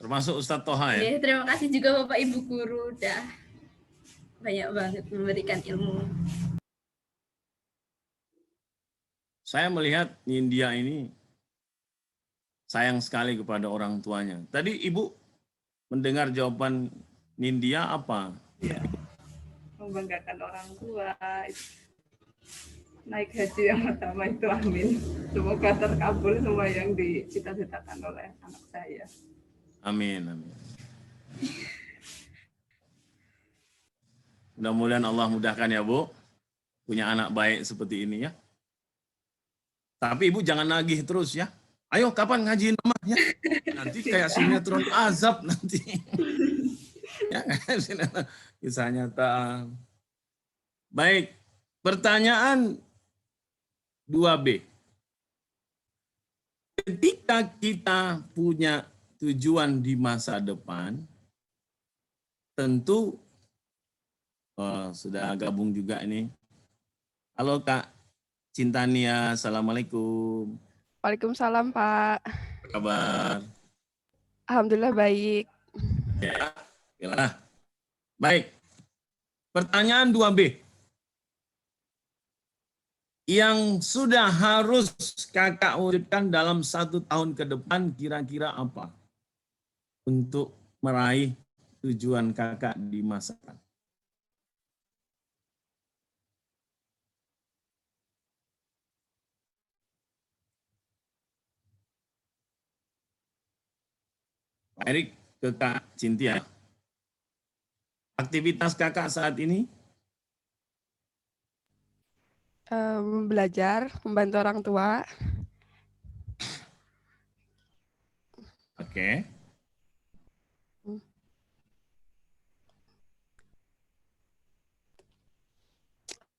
termasuk Ustadz Toha ya? Ya, terima kasih juga Bapak Ibu guru udah banyak banget memberikan ilmu. Saya melihat Nindya ini sayang sekali kepada orang tuanya. Tadi Ibu mendengar jawaban Nindya apa? Membanggakan orang tua. Naik haji yang pertama itu, amin. Semoga terkabul semua yang dicita-citakan oleh anak saya. Amin, amin. Mudah-mudahan Allah mudahkan ya Bu, punya anak baik seperti ini ya. Tapi Ibu jangan nagih terus ya. Ayo kapan ngajiin rumah ya? Nanti kayak sinetron azab nanti. Ya, kisah nyata. Baik, pertanyaan 2B. Ketika kita punya tujuan di masa depan, tentu sudah gabung juga ini. Halo Kak Cintania, Assalamualaikum. Waalaikumsalam Pak. Apa kabar? Alhamdulillah baik. Ya, yalah. Baik. Pertanyaan 2B. Yang sudah harus Kakak wujudkan dalam 1 tahun ke depan kira-kira apa? Untuk meraih tujuan Kakak di masa depan. Pak Erik, ke Kak Cynthia. Aktivitas Kakak saat ini? Belajar, membantu orang tua. Oke.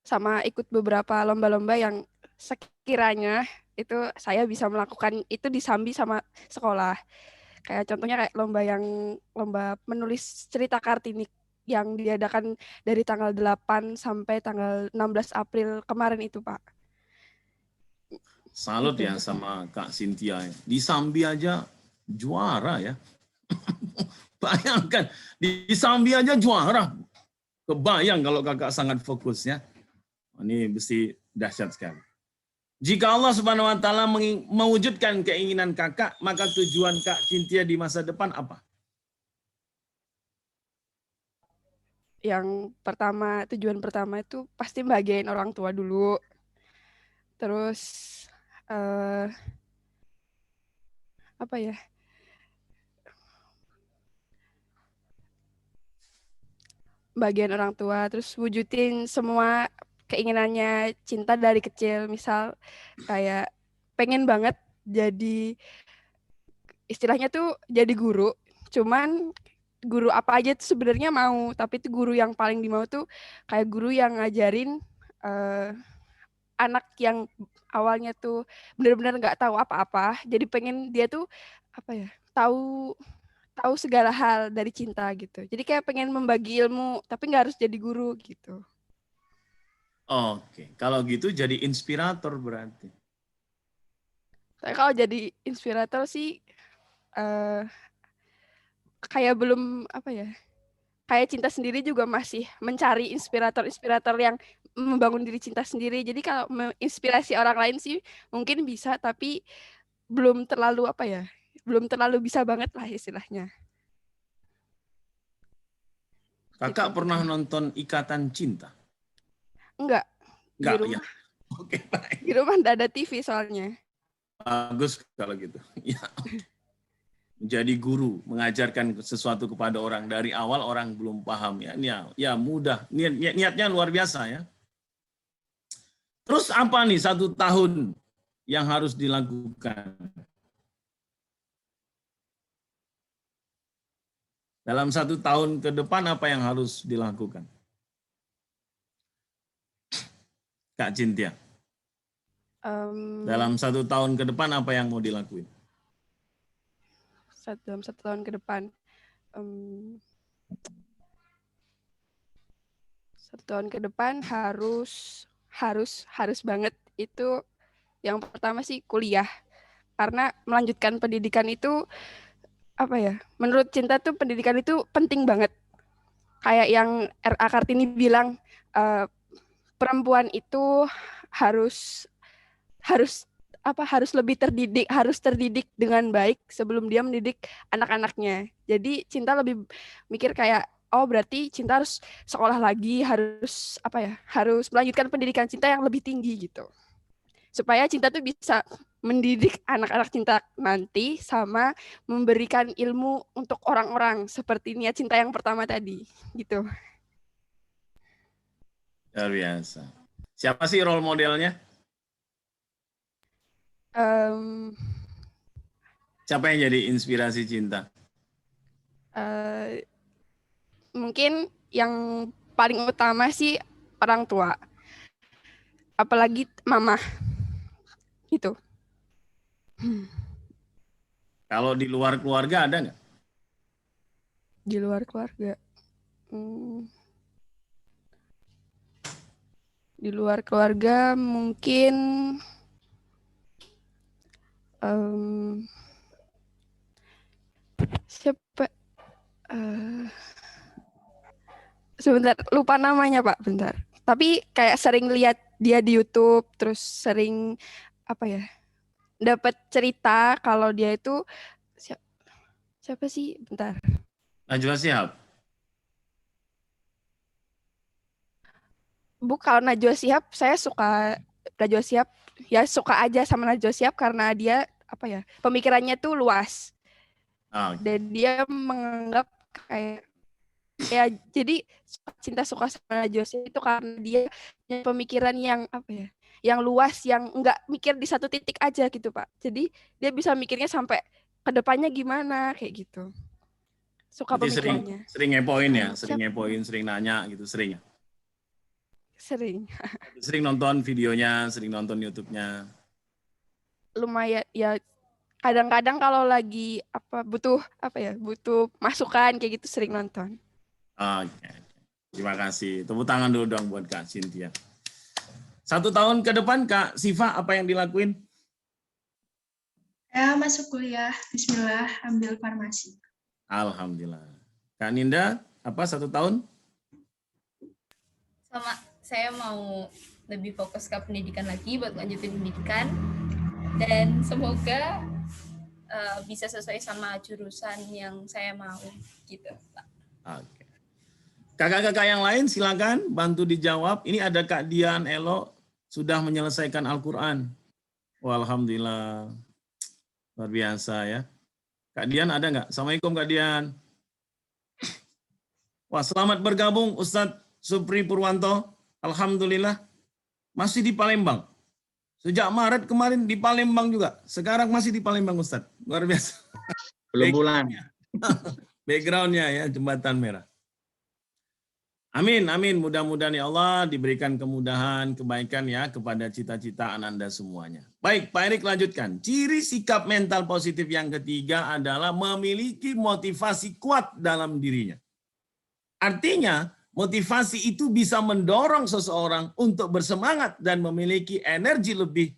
Sama ikut beberapa lomba-lomba yang sekiranya itu saya bisa melakukan itu disambi sama sekolah. Kayak contohnya kayak lomba menulis cerita Kartini yang diadakan dari tanggal 8 sampai tanggal 16 April kemarin itu, Pak. Salut ya sama Kak Cynthia. Di Sambi aja juara ya. Bayangkan, di Sambi aja juara. Kebayang kalau Kakak sangat fokus ya. Ini mesti dahsyat sekali. Jika Allah Subhanahu wa taala mewujudkan keinginan Kakak, maka tujuan Kak Cynthia di masa depan apa? Yang pertama, tujuan pertama itu pasti bahagiain orang tua dulu. Terus apa ya? Bagian orang tua, terus wujudin semua keinginannya Cinta dari kecil. Misal kayak pengen banget jadi, istilahnya tuh jadi guru. Cuman guru apa aja tuh sebenarnya mau, tapi itu guru yang paling dimau tuh kayak guru yang ngajarin anak yang awalnya tuh benar-benar nggak tahu apa-apa. Jadi pengen dia tuh apa ya? Tahu segala hal dari Cinta gitu. Jadi kayak pengen membagi ilmu, tapi nggak harus jadi guru gitu. Oke, kalau gitu jadi inspirator berarti. Saya kalau jadi inspirator sih kayak belum apa ya? Kayak Cinta sendiri juga masih mencari inspirator-inspirator yang membangun diri Cinta sendiri. Jadi kalau menginspirasi orang lain sih mungkin bisa, tapi belum terlalu apa ya? Belum terlalu bisa banget lah istilahnya. Kakak pernah nonton Ikatan Cinta? Enggak. Enggak, ya. Oke, baik. Di rumah nggak ada TV soalnya. Bagus kalau gitu. Ya. Menjadi guru, mengajarkan sesuatu kepada orang dari awal orang belum paham ya mudah. Niatnya luar biasa ya. Terus apa nih 1 tahun yang harus dilakukan? Dalam 1 tahun ke depan apa yang harus dilakukan? Kak Cintia. Dalam 1 tahun ke depan apa yang mau dilakuin? Dalam 1 tahun ke depan. 1 tahun ke depan harus banget itu yang pertama sih kuliah. Karena melanjutkan pendidikan itu apa ya? Menurut Cinta tuh pendidikan itu penting banget. Kayak yang R.A. Kartini bilang, perempuan itu harus lebih terdidik dengan baik sebelum dia mendidik anak-anaknya. Jadi Cinta lebih mikir kayak, oh berarti Cinta harus sekolah lagi, harus melanjutkan pendidikan Cinta yang lebih tinggi gitu. Supaya Cinta tuh bisa mendidik anak-anak Cinta nanti sama memberikan ilmu untuk orang-orang seperti niat Cinta yang pertama tadi gitu. Luar biasa. Siapa sih role modelnya? Siapa yang jadi inspirasi Cinta? Mungkin yang paling utama sih orang tua. Apalagi mama. Itu. Kalau di luar keluarga ada nggak? Di luar keluarga. Di luar keluarga mungkin siapa? Sebentar, lupa namanya Pak, bentar. Tapi kayak sering lihat dia di YouTube, terus sering dapat cerita kalau dia itu siapa sih? Bentar. Najwa Shihab. Kalau Najwa Shihab, saya suka Najwa Shihab. Ya suka aja sama Najwa Shihab karena dia pemikirannya tuh luas. Dan dia menganggap kayak jadi Cinta suka sama Najwa Shihab itu karena dia punya pemikiran yang yang luas, yang enggak mikir di satu titik aja gitu Pak. Jadi dia bisa mikirnya sampai ke depannya gimana kayak gitu. Suka pemikirannya. Sering ngepoin ya, sering nanya gitu, sering ya. Sering. Sering nonton videonya, sering nonton YouTube-nya. Lumayan ya. Kadang-kadang kalau lagi butuh masukan kayak gitu sering nonton. Oke. Terima kasih. Tepuk tangan dulu dong buat Kak Cynthia. 1 tahun ke depan Kak Siva apa yang dilakuin? Ya, masuk kuliah. Bismillah, ambil farmasi. Alhamdulillah. Kak Ninda, apa 1 tahun? Sama, saya mau lebih fokus ke pendidikan lagi buat lanjutin pendidikan. Dan semoga bisa sesuai sama jurusan yang saya mau gitu, Pak. Oke. Kakak-kakak yang lain silakan bantu dijawab. Ini ada Kak Dian Elo sudah menyelesaikan Al-Quran. Alhamdulillah. Luar biasa ya. Kak Dian ada nggak? Assalamualaikum Kak Dian. Wah, selamat bergabung Ustadz Supri Purwanto. Alhamdulillah. Masih di Palembang. Sejak Maret kemarin di Palembang juga. Sekarang masih di Palembang Ustadz. Luar biasa. Belum pulang. Backgroundnya ya, Jembatan Merah. Amin, amin. Mudah-mudahan ya Allah diberikan kemudahan, kebaikan ya kepada cita-cita Ananda semuanya. Baik, Pak Erik lanjutkan. Ciri sikap mental positif yang ketiga adalah memiliki motivasi kuat dalam dirinya. Artinya, motivasi itu bisa mendorong seseorang untuk bersemangat dan memiliki energi lebih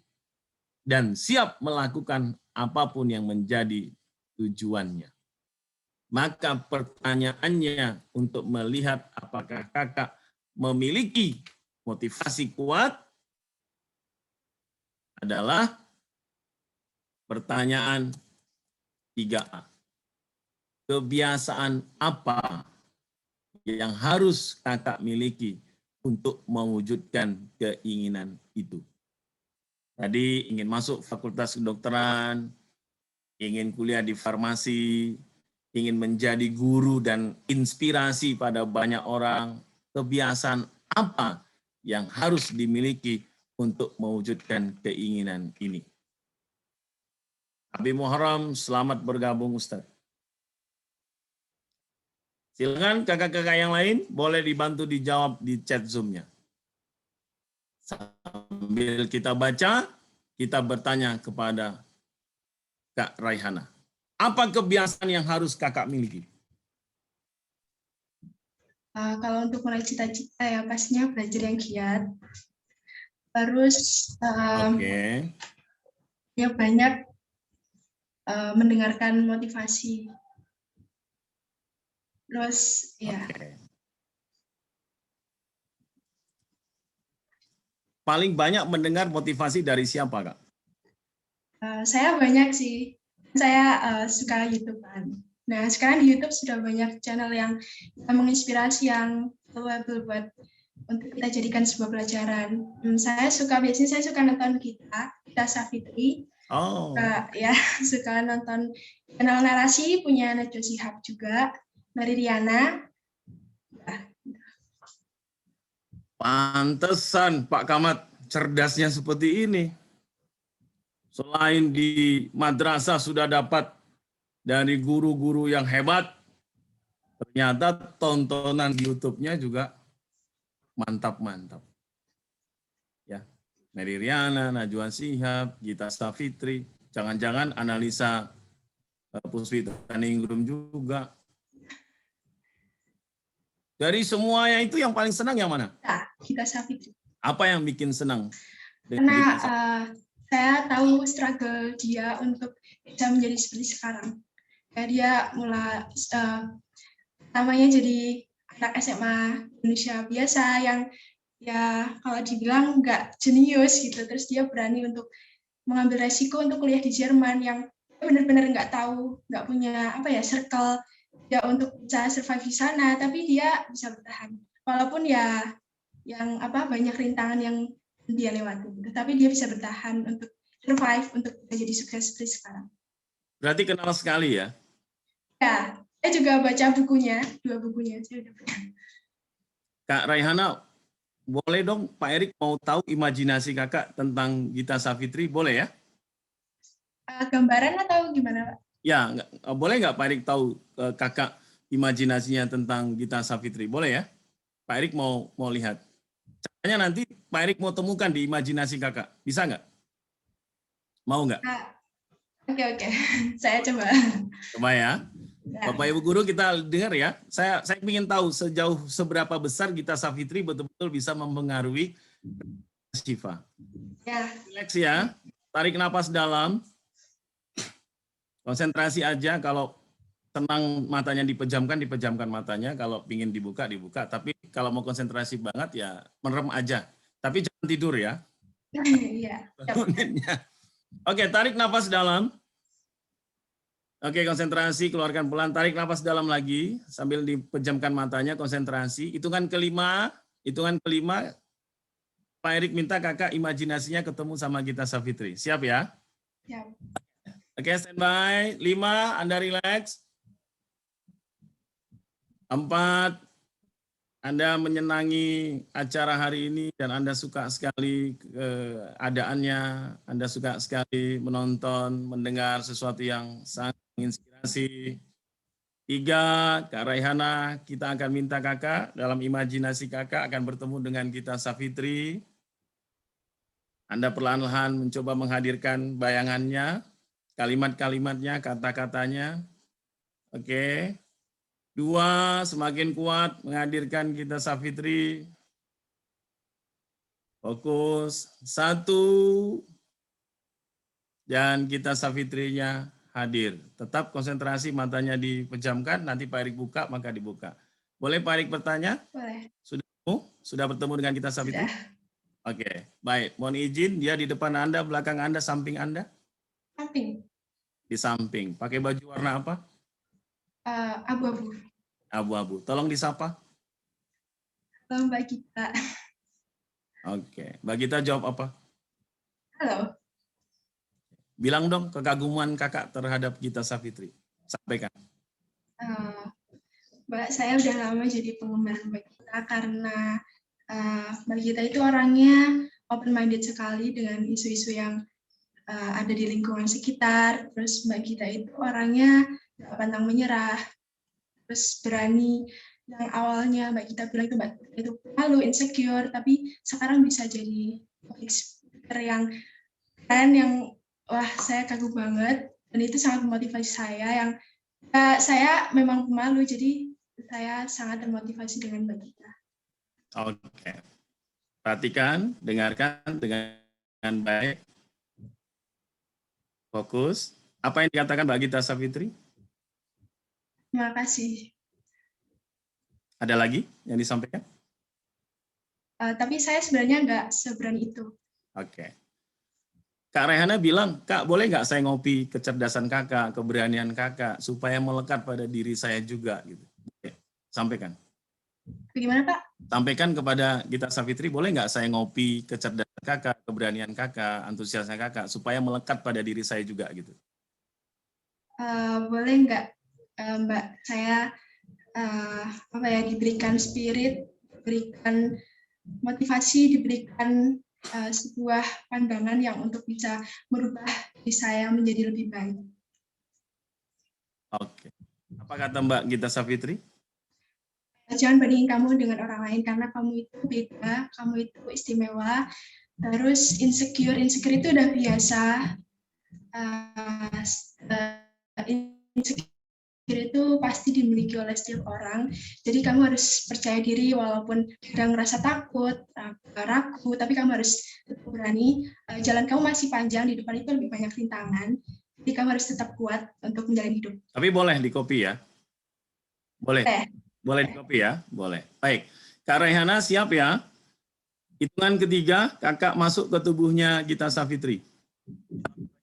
dan siap melakukan apapun yang menjadi tujuannya. Maka pertanyaannya untuk melihat apakah kakak memiliki motivasi kuat adalah pertanyaan 3A. Kebiasaan apa yang harus kakak miliki untuk mewujudkan keinginan itu? Tadi ingin masuk fakultas kedokteran, ingin kuliah di farmasi, ingin menjadi guru dan inspirasi pada banyak orang. Kebiasaan apa yang harus dimiliki untuk mewujudkan keinginan ini? Abi Muharram, selamat bergabung Ustadz. Silakan kakak-kakak yang lain, boleh dibantu dijawab di chat Zoom-nya. Sambil kita baca, kita bertanya kepada Kak Raihana. Apa kebiasaan yang harus kakak miliki? Kalau untuk mulai cita-cita ya pastinya belajar yang giat. Terus ya banyak mendengarkan motivasi. Terus ya. Paling banyak mendengar motivasi dari siapa, Kak? Saya banyak sih. Saya suka YouTube-an. Nah, sekarang di YouTube sudah banyak channel yang menginspirasi, yang valuable buat untuk kita jadikan sebuah pelajaran. Biasanya saya suka nonton Gita Savitri. Suka nonton channel narasi punya Najwa Shihab juga, Mariana. Pantesan Pak Kamat cerdasnya seperti ini. Selain di madrasah sudah dapat dari guru-guru yang hebat, ternyata tontonan di YouTube-nya juga mantap-mantap. Ya, Mary Riana, Najwa Shihab, Gita Savitri, jangan-jangan analisa Puspita Ningrum juga. Dari semuanya itu yang paling senang yang mana? Gita Savitri. Apa yang bikin senang? Karena saya tahu struggle dia untuk bisa menjadi seperti sekarang. Dia mulai namanya jadi anak SMA Indonesia biasa yang ya kalau dibilang nggak jenius gitu, terus dia berani untuk mengambil resiko untuk kuliah di Jerman yang benar-benar nggak tahu, nggak punya circle ya untuk bisa survive di sana, tapi dia bisa bertahan walaupun ya yang banyak rintangan yang dia lewati, tapi dia bisa bertahan untuk survive, untuk menjadi sukses seperti sekarang. Berarti kenal sekali ya? Ya, saya juga baca bukunya, 2 bukunya saya udah baca. Kak Raihana, boleh dong Pak Erik mau tahu imajinasi kakak tentang Gita Savitri, boleh ya? Gambaran atau gimana Pak? Ya, boleh nggak Pak Erik tahu kakak imajinasinya tentang Gita Savitri, boleh ya? Pak Erik mau lihat. Caranya nanti Pak Erik mau temukan di imajinasi kakak, bisa nggak? Mau nggak? Oke. Saya coba. Coba ya. Bapak Ibu Guru kita dengar ya. Saya ingin tahu sejauh seberapa besar Gita Savitri betul-betul bisa mempengaruhi Syifa. Ya. Relax ya. Tarik napas dalam. Konsentrasi aja. Kalau tenang matanya dipejamkan matanya. Kalau ingin dibuka. Tapi kalau mau konsentrasi banget ya merem aja. Tapi jangan tidur ya. Iya. Oke, tarik napas dalam. Oke, konsentrasi, keluarkan pelan. Tarik napas dalam lagi sambil dipejamkan matanya, konsentrasi. Hitungan kelima, Pak Erik minta kakak imajinasinya ketemu sama Gita Savitri. Siap ya? Siap. Oke, standby. 5, Anda relax. 4, Anda menyenangi acara hari ini dan Anda suka sekali keadaannya, Anda suka sekali menonton, mendengar sesuatu yang sangat menginspirasi. 3, Kak Raihana, kita akan minta kakak, dalam imajinasi kakak akan bertemu dengan Gita Savitri. Anda perlahan-lahan mencoba menghadirkan bayangannya, kalimat-kalimatnya, kata-katanya. Oke. 2, semakin kuat menghadirkan Gita Savitri. Fokus. 1, dan Gita Savitrinya hadir. Tetap konsentrasi, matanya dipejamkan, nanti Pak Erik buka, maka dibuka. Boleh Pak Erik bertanya? Boleh. Sudah bertemu dengan Gita Savitri? Sudah. Oke, baik. Mohon izin, dia di depan Anda, belakang Anda, samping Anda? Samping. Di samping. Pakai baju warna apa? Abu-abu. Abu-abu. Tolong disapa. Halo Mbak Gita. Oke. Mbak Gita jawab apa? Halo. Bilang dong kekaguman kakak terhadap Gita Savitri. Sampaikan. Mbak, saya udah lama jadi penggemar Mbak Gita karena Mbak Gita itu orangnya open-minded sekali dengan isu-isu yang ada di lingkungan sekitar. Terus Mbak Gita itu orangnya gak pantang menyerah, terus berani. Yang awalnya Mbak Gita bilang itu Mbak Gita itu malu, insecure, tapi sekarang bisa jadi public speaker yang keren, yang wah saya kagum banget, dan itu sangat memotivasi saya. Yang saya memang pemalu, jadi saya sangat termotivasi dengan Mbak Gita. Oke. Perhatikan, dengarkan dengan baik. Fokus. Apa yang dikatakan Mbak Gita Savitri? Terima kasih. Ada lagi yang disampaikan? Tapi saya sebenarnya nggak seberani itu. Oke. Kak Rehana bilang, Kak boleh nggak saya ngopi kecerdasan kakak, keberanian kakak, supaya melekat pada diri saya juga? Gitu. Oke. Sampaikan. Bagaimana Pak? Sampaikan kepada Gita Savitri, boleh nggak saya ngopi kecerdasan kakak, keberanian kakak, antusiasnya kakak, supaya melekat pada diri saya juga gitu. Boleh nggak Mbak, saya diberikan spirit, diberikan motivasi, diberikan sebuah pandangan yang untuk bisa merubah diri saya menjadi lebih baik. Oke. Apa kata Mbak Gita Savitri? Jangan bandingin kamu dengan orang lain karena kamu itu beda, kamu itu istimewa. Terus insecure itu udah biasa. Insecure itu pasti dimiliki oleh setiap orang. Jadi kamu harus percaya diri walaupun kadang ngerasa takut, ragu, tapi kamu harus tetap berani. Jalan kamu masih panjang, di depan itu lebih banyak rintangan. Jadi kamu harus tetap kuat untuk menjalani hidup. Tapi boleh di copy ya? Boleh. Boleh di copy ya? Boleh. Baik. Kak Rehana siap ya? Hitungan ketiga, kakak masuk ke tubuhnya Gita Savitri.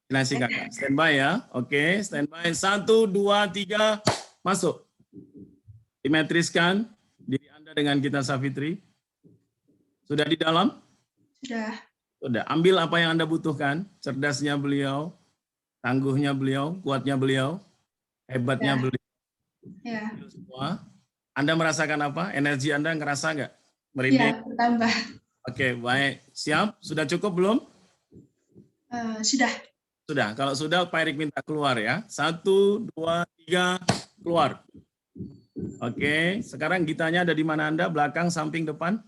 Nasi kakak, standby ya. Oke, standby. 1, 2, 3, masuk. Simetriskan diri Anda dengan Gita Savitri. Sudah di dalam? Sudah. Sudah. Ambil apa yang Anda butuhkan. Cerdasnya beliau, tangguhnya beliau, kuatnya beliau, hebatnya beliau. Ya. Semua. Anda merasakan apa? Energi Anda ngerasa nggak? Merinding? Ya, bertambah. Oke, baik. Siap? Sudah cukup belum? Sudah. Sudah, kalau sudah Pak Erik minta keluar ya. 1, 2, 3, keluar. Oke, sekarang Gitanya ada di mana Anda? Belakang, samping, depan?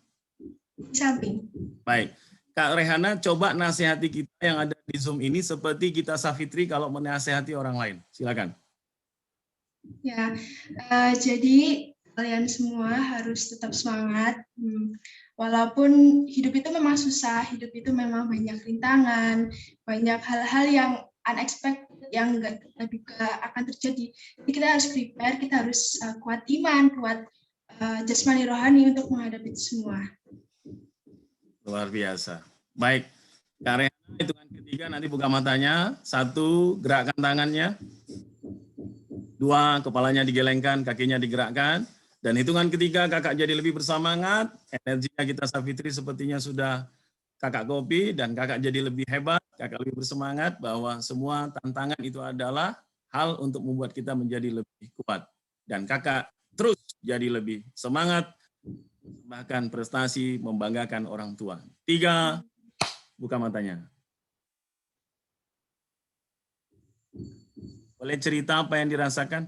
Samping. Baik. Kak Rehana coba nasihati kita yang ada di Zoom ini seperti Gita Savitri kalau menasihati orang lain. Silakan. Ya, jadi kalian semua harus tetap semangat. Walaupun hidup itu memang susah, hidup itu memang banyak rintangan, banyak hal-hal yang unexpected yang nggak kita duga akan terjadi. Jadi kita harus prepare, kita harus kuat iman, kuat jasmani rohani untuk menghadapi itu semua. Luar biasa. Baik. Kak Rehana, hitungan ketiga nanti buka matanya. 1, gerakkan tangannya. 2, kepalanya digelengkan, kakinya digerakkan. Dan hitungan ketiga kakak jadi lebih bersemangat, energinya Gita Savitri sepertinya sudah kakak copy, dan kakak jadi lebih hebat, kakak lebih bersemangat bahwa semua tantangan itu adalah hal untuk membuat kita menjadi lebih kuat. Dan kakak terus jadi lebih semangat, bahkan prestasi membanggakan orang tua. 3, buka matanya. Boleh cerita apa yang dirasakan?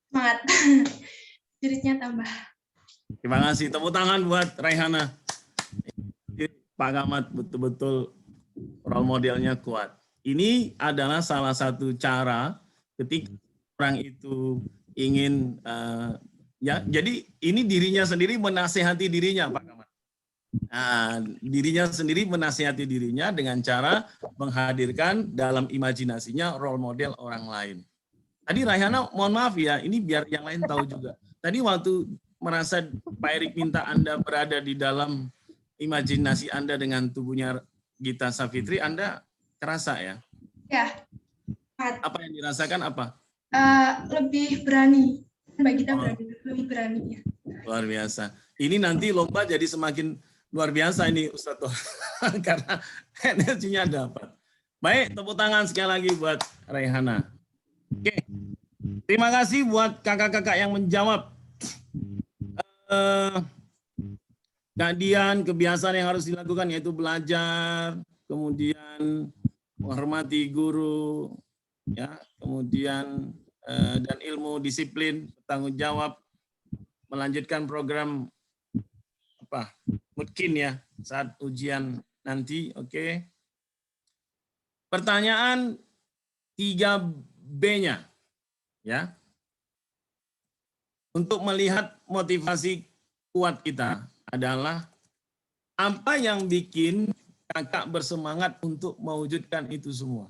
Semangat. Spiritnya tambah. Terima kasih. Tepuk tangan buat Rehana. Pak Gamat betul-betul role modelnya kuat. Ini adalah salah satu cara ketika orang itu ingin jadi ini dirinya sendiri menasihati dirinya, Pak Gamat. Nah, dirinya sendiri menasihati dirinya dengan cara menghadirkan dalam imajinasinya role model orang lain. Tadi Rehana, mohon maaf ya, ini biar yang lain tahu juga. Tadi waktu merasa Pak Erik minta Anda berada di dalam imajinasi Anda dengan tubuhnya Gita Savitri, Anda terasa ya? Ya. Apa yang dirasakan apa? Lebih berani. Mbak Gita lebih berani. Ya. Luar biasa. Ini nanti lomba jadi semakin luar biasa ini Ustaz Toha, karena energinya dapat. Baik, tepuk tangan sekali lagi buat Raihana. Oke, terima kasih buat kakak-kakak yang menjawab. Kak Dian, kebiasaan yang harus dilakukan yaitu belajar, kemudian menghormati guru, ya, kemudian dan ilmu disiplin, bertanggung jawab, melanjutkan program mungkin ya saat ujian nanti. Oke. Pertanyaan 3B-nya ya. Untuk melihat motivasi kuat kita adalah apa yang bikin kakak bersemangat untuk mewujudkan itu semua.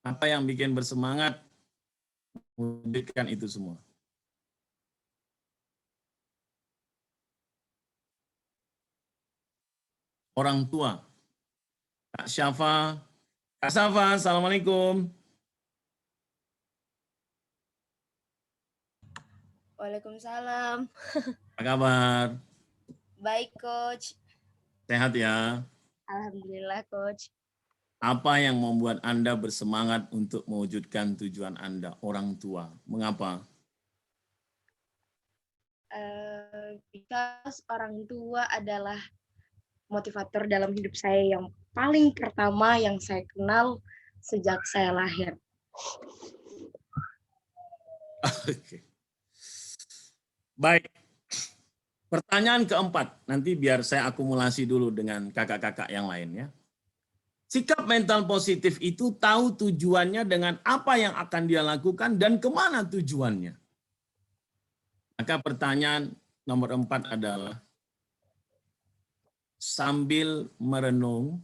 Apa yang bikin bersemangat mewujudkan itu semua. Orang tua. Kak Syafa. Kak Syafa, Assalamualaikum. Waalaikumsalam. Apa kabar? Baik, Coach. Sehat ya? Alhamdulillah, Coach. Apa yang membuat Anda bersemangat untuk mewujudkan tujuan Anda, orang tua? Mengapa? Because orang tua adalah motivator dalam hidup saya yang paling pertama yang saya kenal sejak saya lahir. Oke. Baik. Pertanyaan keempat, nanti biar saya akumulasi dulu dengan kakak-kakak yang lain ya. Sikap mental positif itu tahu tujuannya dengan apa yang akan dia lakukan dan kemana tujuannya. Maka pertanyaan nomor 4 adalah, sambil merenung,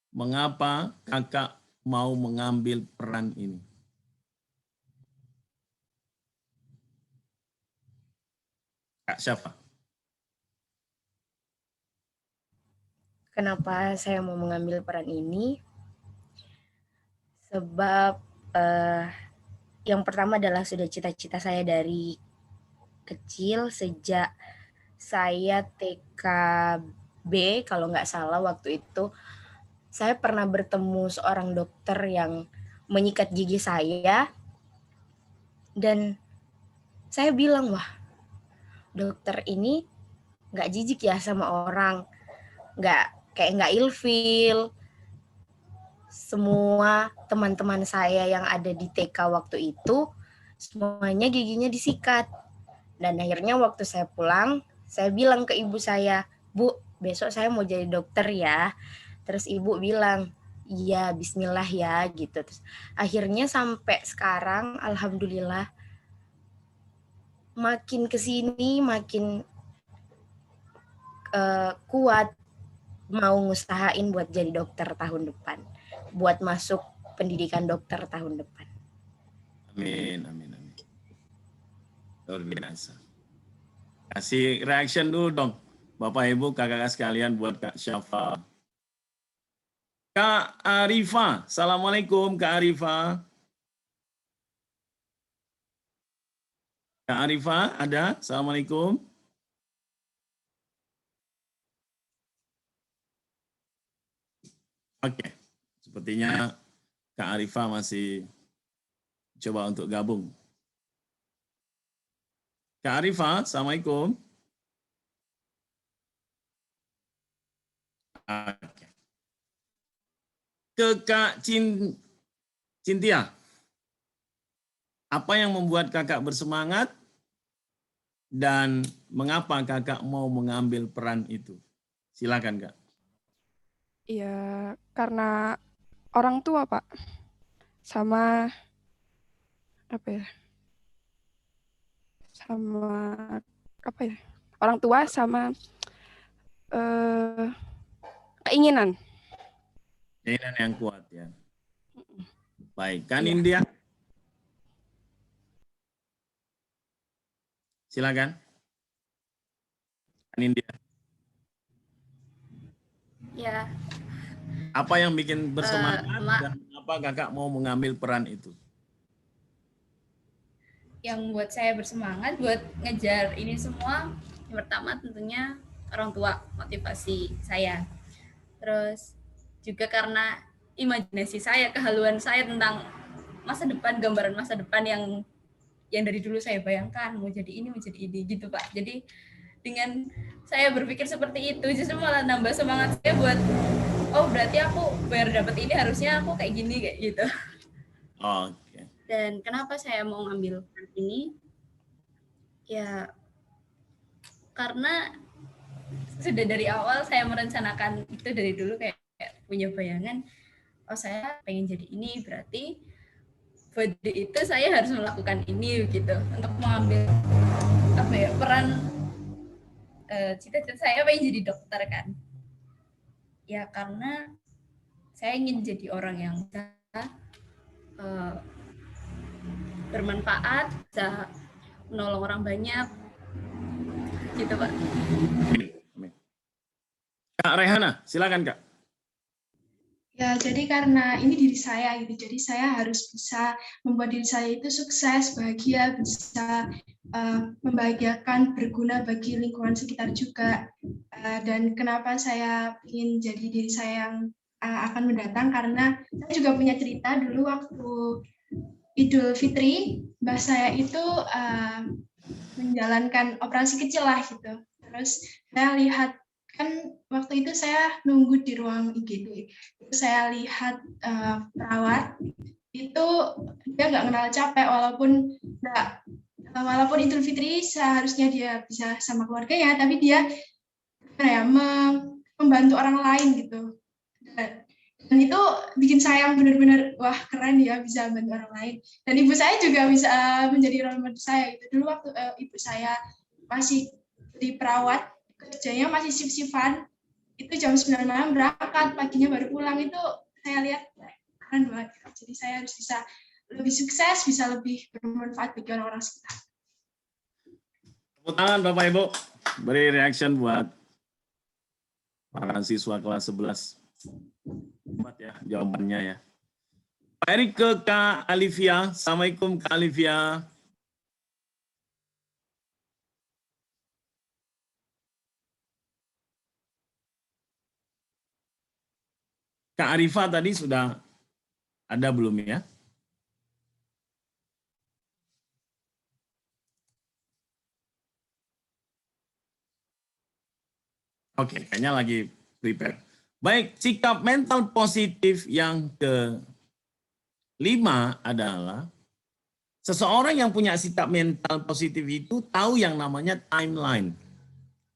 mengapa kakak mau mengambil peran ini? Kak Syafa. Kenapa saya mau mengambil peran ini? Sebab yang pertama adalah sudah cita-cita saya dari kecil, sejak saya TKB kalau nggak salah waktu itu saya pernah bertemu seorang dokter yang menyikat gigi saya dan saya bilang, wah dokter ini nggak jijik ya sama orang, nggak ilfil. Semua teman-teman saya yang ada di TK waktu itu semuanya giginya disikat. Dan akhirnya waktu saya pulang, saya bilang ke ibu saya, Bu, besok saya mau jadi dokter ya. Terus ibu bilang, iya bismillah ya gitu. Terus akhirnya sampai sekarang alhamdulillah makin kesini makin kuat mau ngusahain buat jadi dokter tahun depan. Buat masuk pendidikan dokter tahun depan. Amin, amin, amin. Luar biasa. Kasih reaction dulu dong, Bapak Ibu, kakak-kakak sekalian buat Kak Syafa. Kak Arifa, Assalamualaikum Kak Arifa. Kak Arifa, ada? Assalamualaikum. Oke, sepertinya Kak Arifa masih coba untuk gabung. Kak Arifa, Assalamualaikum. Oke. Ke Kak Cintia, apa yang membuat kakak bersemangat dan mengapa kakak mau mengambil peran itu? Silakan Kak. Ya, karena orang tua, Pak. Sama apa ya? Sama apa ya? Orang tua sama keinginan. Keinginan yang kuat ya. Baik, Kak Iya. Nindya. Silakan. Kak Nindya. Ya, Apa yang bikin bersemangat Mak. dan kenapa kakak mau mengambil peran itu? yang buat saya bersemangat buat ngejar ini semua, yang pertama tentunya orang tua, motivasi saya. Terus juga karena imajinasi saya, kehaluan saya tentang masa depan, gambaran masa depan yang dari dulu saya bayangkan mau jadi ini gitu Pak. Jadi dengan saya berpikir seperti itu justru malah nambah semangat saya buat oh berarti aku biar dapat ini harusnya aku kayak gini kayak gitu. Oke. Dan kenapa saya mau ngambil ini? Ya karena sudah dari awal saya merencanakan itu dari dulu kayak punya bayangan oh saya pengen jadi ini berarti buat itu saya harus melakukan ini gitu untuk mengambil peran cita-cita saya pengen jadi dokter kan ya karena saya ingin jadi orang yang bisa bermanfaat, bisa menolong orang banyak gitu Pak. Kak Rehana, silakan Kak. Ya, jadi karena ini diri saya gitu, jadi saya harus bisa membuat diri saya itu sukses, bahagia, bisa membahagiakan, berguna bagi lingkungan sekitar juga. Dan kenapa saya ingin jadi diri saya yang akan mendatang, karena saya juga punya cerita dulu waktu Idul Fitri, mbah saya itu menjalankan operasi kecil lah gitu. Terus saya lihat kan waktu itu saya nunggu di ruang IGD, saya lihat perawat itu dia nggak kenal capek walaupun Idul Fitri seharusnya dia bisa sama keluarganya, tapi dia membantu orang lain gitu. Dan itu bikin saya benar-benar wah keren ya bisa bantu orang lain. Dan ibu saya juga bisa menjadi role model saya gitu. Dulu waktu ibu saya masih di perawat, kerjanya masih shift-shiftan, itu jam 9 malam berangkat, paginya baru pulang, itu saya lihat keren banget. Jadi saya harus bisa lebih sukses, bisa lebih bermanfaat bagi orang-orang sekitar. Tepuk tangan Bapak Ibu, beri reaction buat para siswa kelas 11. Hebat ya jawabannya ya. Pak Erik ke Kak Alivia. Assalamualaikum Kak Alivia. Kak Arifa tadi sudah ada belum ya? Oke, kayaknya lagi prepare. Baik, sikap mental positif yang kelima adalah seseorang yang punya sikap mental positif itu tahu yang namanya timeline.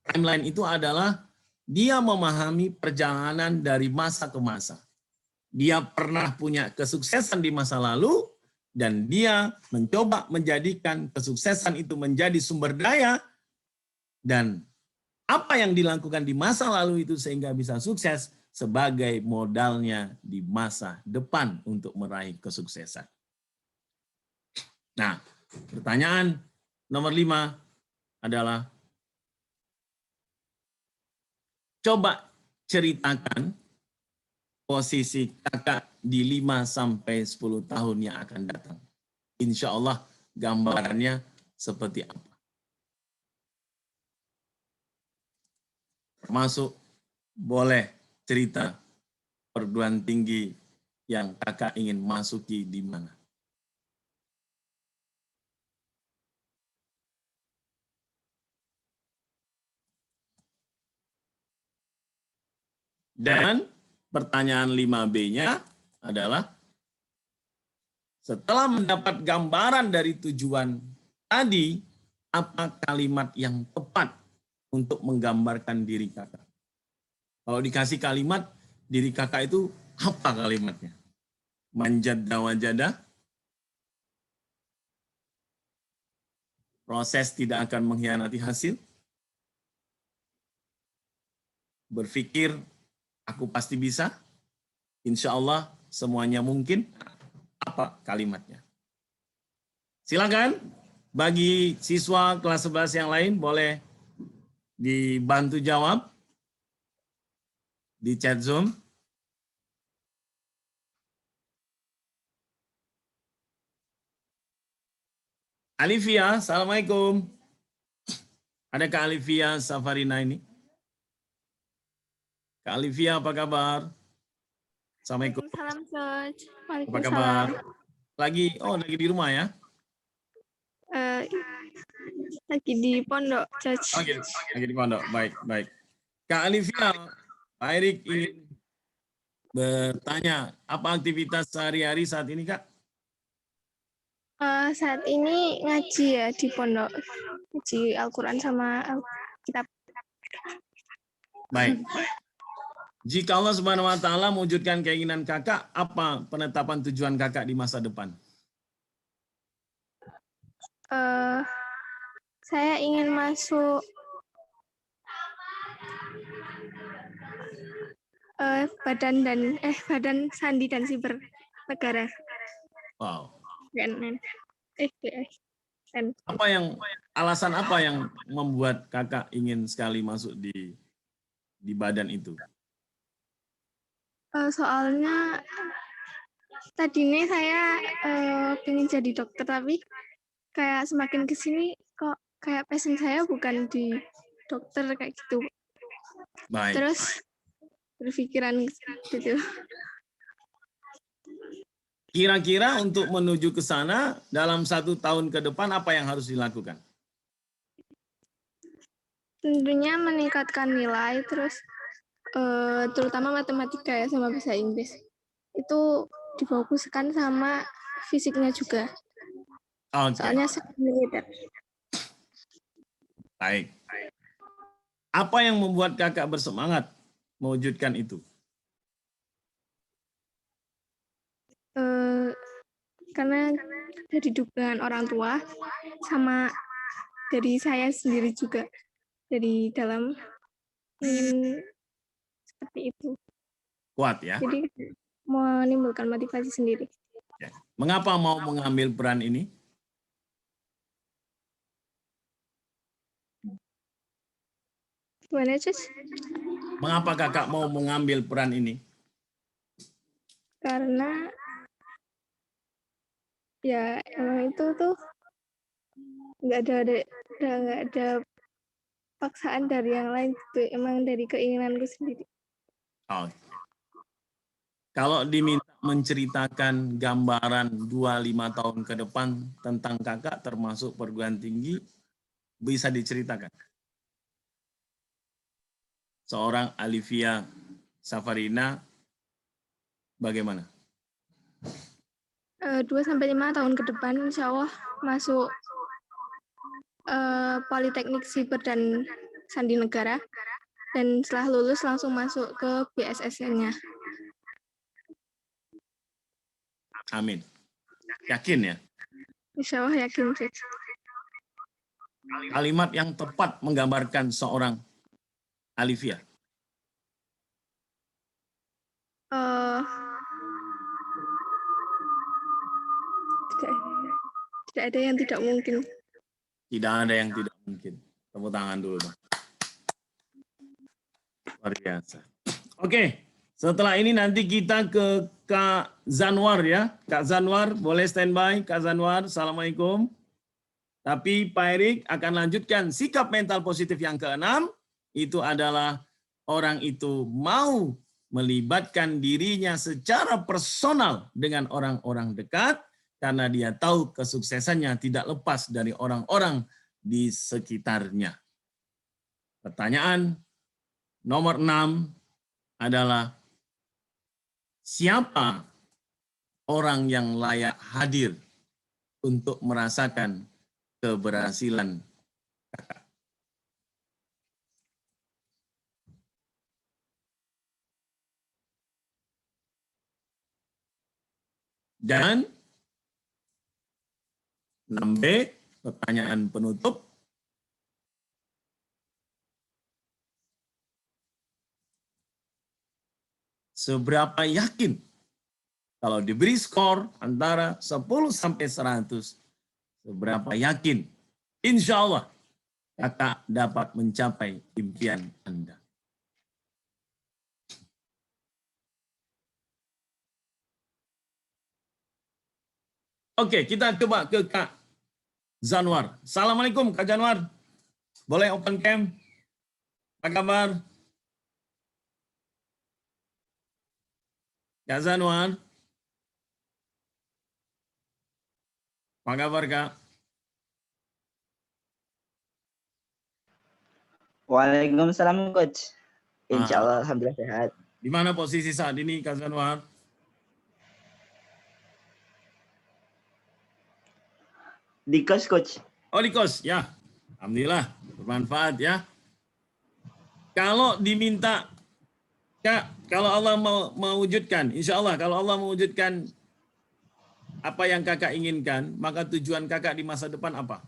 Timeline itu adalah dia memahami perjalanan dari masa ke masa. Dia pernah punya kesuksesan di masa lalu dan dia mencoba menjadikan kesuksesan itu menjadi sumber daya dan apa yang dilakukan di masa lalu itu sehingga bisa sukses sebagai modalnya di masa depan untuk meraih kesuksesan. Nah, pertanyaan nomor 5 adalah coba ceritakan posisi kakak di 5-10 tahun yang akan datang. Insya Allah gambarannya seperti apa. Termasuk boleh cerita perguruan tinggi yang kakak ingin masuki di mana. Dan pertanyaan 5B-nya adalah setelah mendapat gambaran dari tujuan tadi, apa kalimat yang tepat untuk menggambarkan diri kakak? Kalau dikasih kalimat, diri kakak itu apa kalimatnya? Manjada wajada, proses tidak akan mengkhianati hasil, berpikir aku pasti bisa, insya Allah semuanya mungkin, apa kalimatnya? Silakan bagi siswa kelas 11 yang lain boleh dibantu jawab di chat Zoom. Alivia, Assalamualaikum. Ada Kak Alivia Safarina ini? Kak Alivia, apa kabar? Assalamualaikum. Waalaikumsalam, Coach. Apa kabar? Lagi di rumah ya? Lagi di pondok, Coach. Lagi di pondok. Baik. Kak Alivia, Pak Erik ingin bertanya, apa aktivitas sehari-hari saat ini, Kak? Saat ini ngaji ya di pondok. Ngaji Al-Quran sama kitab. Baik. Jika Allah Subhanahu wa taala mewujudkan keinginan Kakak, apa penetapan tujuan Kakak di masa depan? Saya ingin masuk Badan Sandi dan Siber Negara. Wow. BNN. Alasan apa yang membuat Kakak ingin sekali masuk di badan itu? Soalnya tadinya saya pengen jadi dokter, tapi kayak semakin kesini kok kayak passion saya bukan di dokter kayak gitu. Baik. Terus berpikiran gitu. Kira-kira untuk menuju ke sana dalam 1 tahun ke depan apa yang harus dilakukan? Tentunya meningkatkan nilai, terus terutama matematika ya sama bahasa Inggris. Itu difokuskan sama fisiknya juga. Okay. Soalnya militer. Baik. Apa yang membuat Kakak bersemangat mewujudkan itu? Karena dari dukungan orang tua sama dari saya sendiri juga, dari dalam ingin seperti itu. Kuat ya? Jadi menimbulkan motivasi sendiri. Mengapa mau mengambil peran ini? Gimana, Cus? Mengapa Kakak mau mengambil peran ini? Karena ya emang itu tuh nggak ada paksaan dari yang lain gitu, emang dari keinginanku sendiri. Oh. Kalau diminta menceritakan gambaran 2-5 tahun ke depan tentang Kakak termasuk perguruan tinggi, bisa diceritakan? Seorang Alivia Safarina, bagaimana? 2-5 tahun ke depan insya Allah masuk Politeknik Siber dan Sandi Negara, dan setelah lulus langsung masuk ke BSSN-nya. Amin. Yakin ya? Insya Allah yakin. Kalimat yang tepat menggambarkan seorang Alivia. Tidak ada yang tidak mungkin. Tidak ada yang tidak mungkin. Tepuk tangan dulu dong. Luar biasa. Oke, setelah ini nanti kita ke Kak Zanwar ya. Kak Zanwar, boleh standby. Kak Zanwar, Assalamualaikum. Tapi Pak Erik akan lanjutkan sikap mental positif yang ke-6. Itu adalah orang itu mau melibatkan dirinya secara personal dengan orang-orang dekat, karena dia tahu kesuksesannya tidak lepas dari orang-orang di sekitarnya. Pertanyaan nomor 6 adalah, siapa orang yang layak hadir untuk merasakan keberhasilan Kakak? Dan 6B, pertanyaan penutup. Seberapa yakin kalau diberi skor antara 10 sampai 100, seberapa yakin insya Allah Kakak dapat mencapai impian Anda? Oke, kita coba ke Kak Zanwar. Assalamualaikum Kak Janwar. Boleh open cam? Apa kabar? Kak Zanwar. Apa kabar Kak? Waalaikumsalam Coach. Insya Allah alhamdulillah sehat. Di mana posisi saat ini Kak Zanwar? Di kos Coach. Oh di kos, ya. Alhamdulillah, bermanfaat ya. Kalau diminta, Kak, kalau Allah mau mewujudkan, insya Allah kalau Allah mewujudkan apa yang kakak inginkan, maka tujuan kakak di masa depan apa?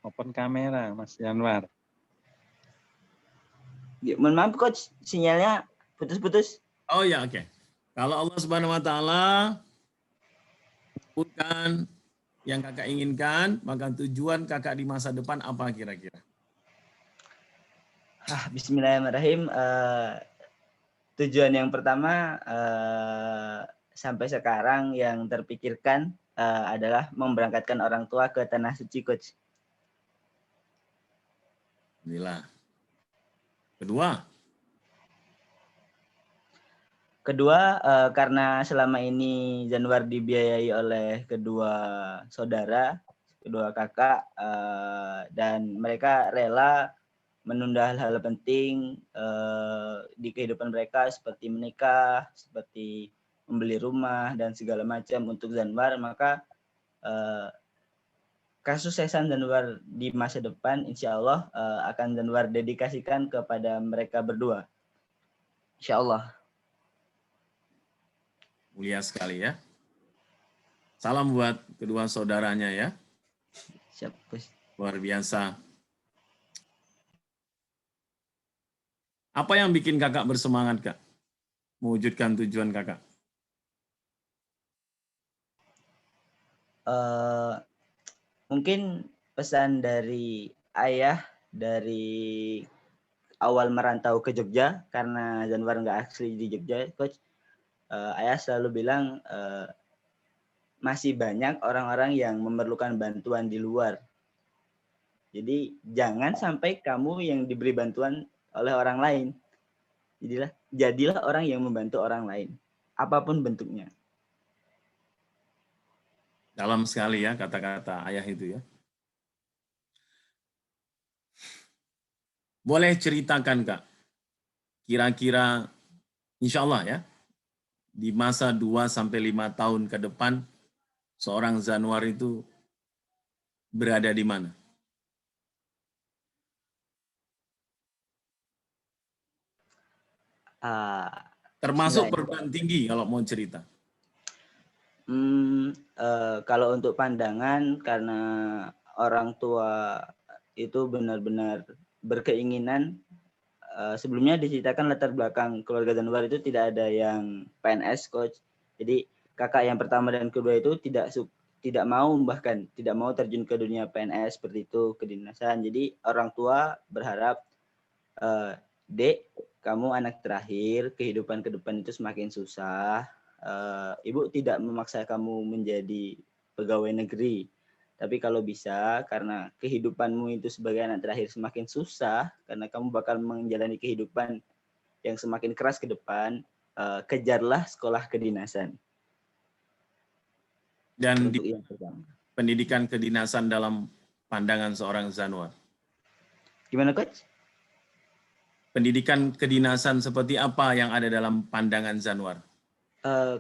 Open kamera, Mas Janwar. Mohon maaf Coach, sinyalnya putus-putus. Oh ya, oke. Kalau Allah Subhanahu wa taala bukan yang kakak inginkan, maka tujuan kakak di masa depan apa kira-kira? Bismillahirrahmanirrahim. Tujuan yang pertama sampai sekarang yang terpikirkan adalah memberangkatkan orang tua ke Tanah Suci Coach. Alhamdulillah. Kedua, karena selama ini Zanwar dibiayai oleh kedua saudara, kedua kakak, dan mereka rela menunda hal-hal penting di kehidupan mereka seperti menikah, seperti membeli rumah, dan segala macam untuk Zanwar, maka kesuksesan Zanwar di masa depan insya Allah akan Zanwar dedikasikan kepada mereka berdua. Insya Allah. mulia sekali ya. Salam buat kedua saudaranya ya. Siap, Gus. Luar biasa. Apa yang bikin kakak bersemangat, Kak? Mewujudkan tujuan kakak? Mungkin pesan dari ayah dari awal merantau ke Jogja, karena Zanwar nggak asli di Jogja, Coach. Ayah selalu bilang masih banyak orang-orang yang memerlukan bantuan di luar. Jadi jangan sampai kamu yang diberi bantuan oleh orang lain. Jadilah orang yang membantu orang lain, apapun bentuknya. Dalam sekali ya kata-kata ayah itu ya. Boleh ceritakan, Kak, kira-kira insya Allah ya, di masa 2-5 tahun ke depan, seorang Zanwar itu berada di mana? Termasuk perguruan tinggi kalau mau cerita. Kalau untuk pandangan, karena orang tua itu benar-benar berkeinginan, sebelumnya diceritakan latar belakang keluarga Zanwar itu tidak ada yang PNS, Coach. Jadi kakak yang pertama dan kedua itu tidak mau, bahkan tidak mau terjun ke dunia PNS seperti itu, kedinasan. Jadi orang tua berharap, Dek, kamu anak terakhir, kehidupan ke depan itu semakin susah. Ibu tidak memaksa kamu menjadi pegawai negeri. Tapi kalau bisa, karena kehidupanmu itu sebagai anak terakhir semakin susah, karena kamu bakal menjalani kehidupan yang semakin keras ke depan, kejarlah sekolah kedinasan. Dan pendidikan kedinasan dalam pandangan seorang Zanwar. Gimana, Coach? Pendidikan kedinasan seperti apa yang ada dalam pandangan Zanwar?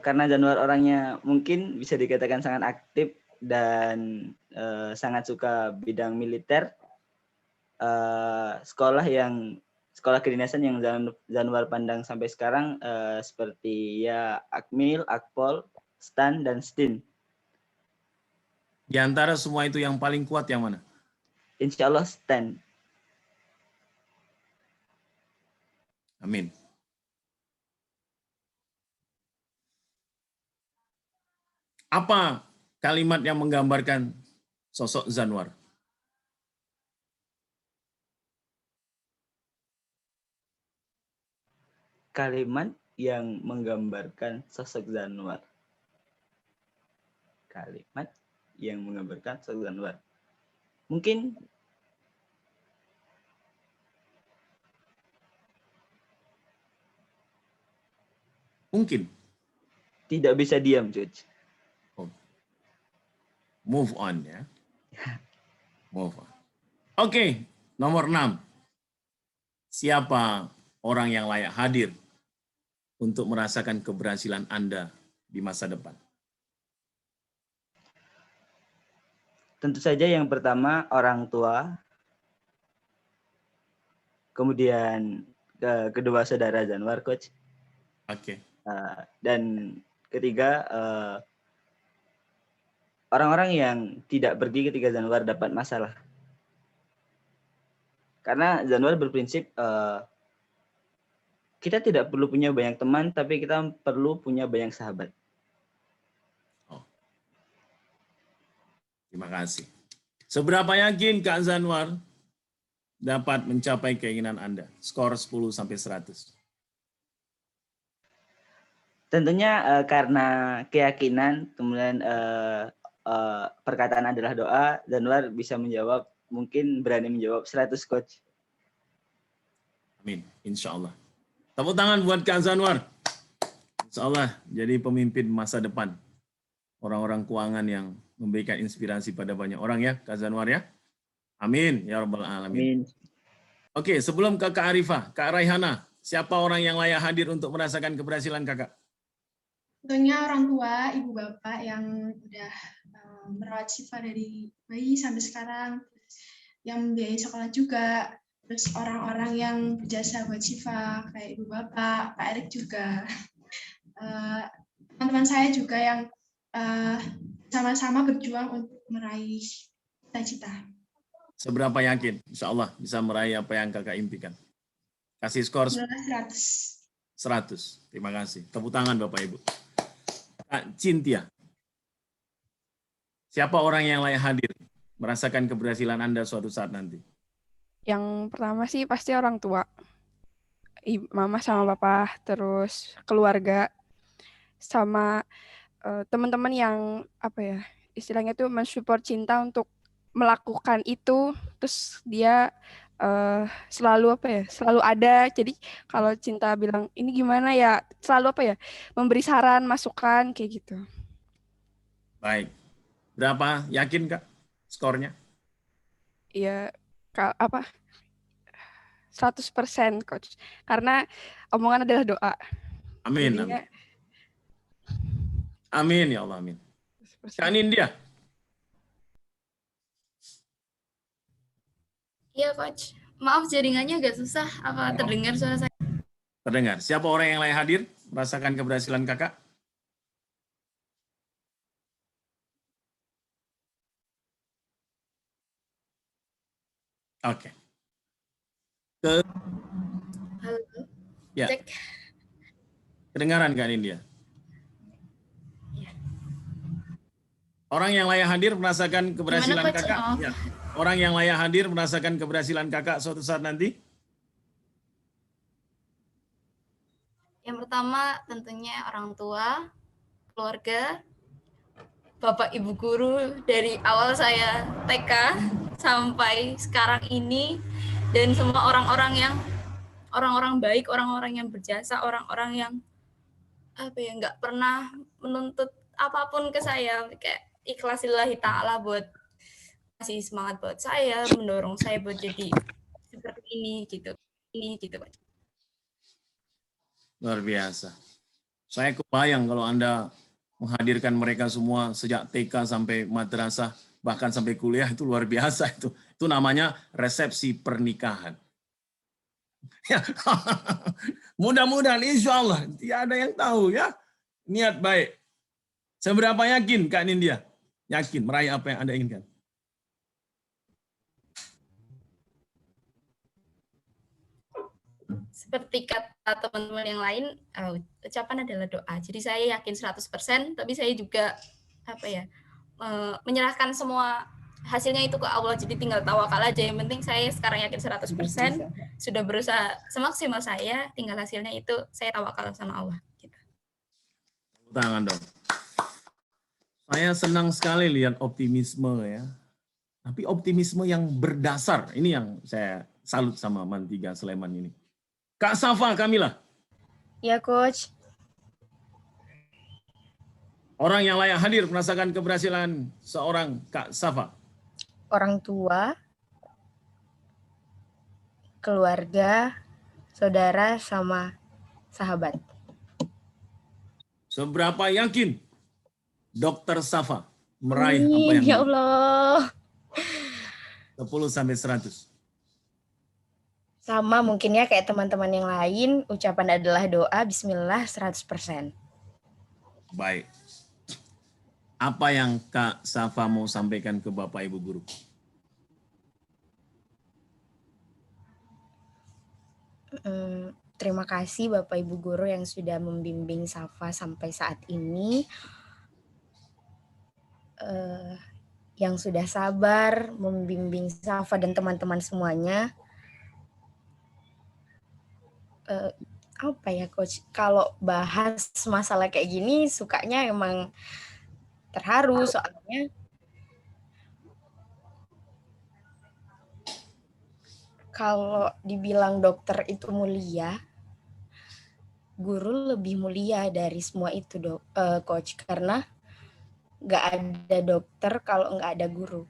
Karena Zanwar orangnya mungkin bisa dikatakan sangat aktif dan sangat suka bidang militer, sekolah kedinasan yang Zanwar pandang sampai sekarang seperti ya Akmil, Akpol, Stan, dan Stin. Di antara semua itu yang paling kuat yang mana? Insya Allah Stan. Amin. Apa kalimat yang menggambarkan sosok Zanwar? Kalimat yang menggambarkan sosok Zanwar. kalimat yang menggambarkan suatu Januar. Mungkin tidak bisa diam, Coach. Move on ya. Move on. Oke, nomor 6. Siapa orang yang layak hadir untuk merasakan keberhasilan Anda di masa depan? Tentu saja yang pertama orang tua, kemudian kedua saudara Januar, Coach. Oke. Dan ketiga orang-orang yang tidak pergi ketika Januar dapat masalah. Karena Januar berprinsip kita tidak perlu punya banyak teman, tapi kita perlu punya banyak sahabat. Terima kasih. Seberapa yakin Kak Zanwar dapat mencapai keinginan Anda? Skor 10 sampai 100. Tentunya karena keyakinan, kemudian perkataan adalah doa, Zanwar bisa menjawab, mungkin berani menjawab 100, Coach. Amin, insya Allah. Tepuk tangan buat Kak Zanwar. Insya Allah jadi pemimpin masa depan. Orang-orang keuangan yang memberikan inspirasi pada banyak orang ya, Kak Zanwar ya. Amin, ya Rabbal Alamin. Amin. Oke, sebelum ke Kak Arifah, Kak Raihana, siapa orang yang layak hadir untuk merasakan keberhasilan kakak? Tentunya orang tua, ibu bapak yang udah merawat Syifa dari bayi sampai sekarang, yang membiayai sekolah juga, terus orang-orang yang berjasa buat Syifa, kayak ibu bapak, Pak Erik juga, teman-teman saya juga yang sama-sama berjuang untuk meraih cita-cita. Seberapa yakin, insya Allah bisa meraih apa yang kakak impikan? Kasih skor 100. 100. Terima kasih. Tepuk tangan Bapak Ibu. Kak Cintia, siapa orang yang layak hadir merasakan keberhasilan Anda suatu saat nanti? Yang pertama sih pasti orang tua. Mama sama papa, terus keluarga, sama teman-teman yang apa ya, istilahnya tuh mensupport Cinta untuk melakukan itu, terus dia selalu apa ya, selalu ada. Jadi kalau Cinta bilang ini gimana ya, selalu apa ya, memberi saran, masukan kayak gitu. Baik. Berapa yakin Kak skornya? Iya, apa 100% Coach. Karena omongan adalah doa. Amin. Jadinya, amin ya Allah, amin. Kak Nindya. Iya, Coach. Maaf, jaringannya agak susah. Apa terdengar suara saya? Terdengar. Siapa orang yang layak hadir merasakan keberhasilan kakak? Oke. Halo. Ya. Cek. Kedengaran Kak Nindya? Orang yang layak hadir merasakan keberhasilan Gimana, Coach? kakak? Oh. Ya. Orang yang layak hadir merasakan keberhasilan kakak suatu saat nanti? Yang pertama tentunya orang tua, keluarga, bapak ibu guru dari awal saya TK sampai sekarang ini, dan semua orang-orang baik, orang-orang yang berjasa, orang-orang yang apa ya, nggak pernah menuntut apapun ke saya, kayak ikhlasillahi ta'ala buat kasih semangat buat saya, mendorong saya buat jadi seperti ini gitu. Luar biasa. Saya kebayang kalau Anda menghadirkan mereka semua sejak TK sampai madrasah, bahkan sampai kuliah, itu luar biasa itu. Itu namanya resepsi pernikahan. Ya. Mudah-mudahan insya Allah tidak ada yang tahu ya. Niat baik. Seberapa yakin Kak Nindya? Yakin meraih apa yang Anda inginkan? Seperti kata teman-teman yang lain, ucapan adalah doa. Jadi saya yakin 100%, tapi saya juga apa ya, menyerahkan semua hasilnya itu ke Allah. Jadi tinggal tawakal aja. Yang penting saya sekarang yakin 100%, sudah berusaha semaksimal saya, tinggal hasilnya itu saya tawakal sama Allah. Gitu. Tangan dong. Saya senang sekali lihat optimisme ya. Tapi optimisme yang berdasar, ini yang saya salut sama Man3 Sleman ini. Kak Safa Kamila. Ya, Coach. Orang yang layak hadir merasakan keberhasilan seorang Kak Safa. Orang tua, keluarga, saudara, sama sahabat. Seberapa yakin Dr. Safa meraih apa yang Ya Allah. 10 sampai 100? Sama mungkinnya kayak teman-teman yang lain, ucapan adalah doa, bismillah 100%. Baik. Apa yang Kak Safa mau sampaikan ke Bapak Ibu Guru? Terima kasih Bapak Ibu Guru yang sudah membimbing Safa sampai saat ini. Yang sudah sabar membimbing Safa dan teman-teman semuanya. Apa ya Coach, kalau bahas masalah kayak gini sukanya emang terharu soalnya kalau dibilang dokter itu mulia, guru lebih mulia dari semua itu Coach, karena nggak ada dokter kalau nggak ada guru,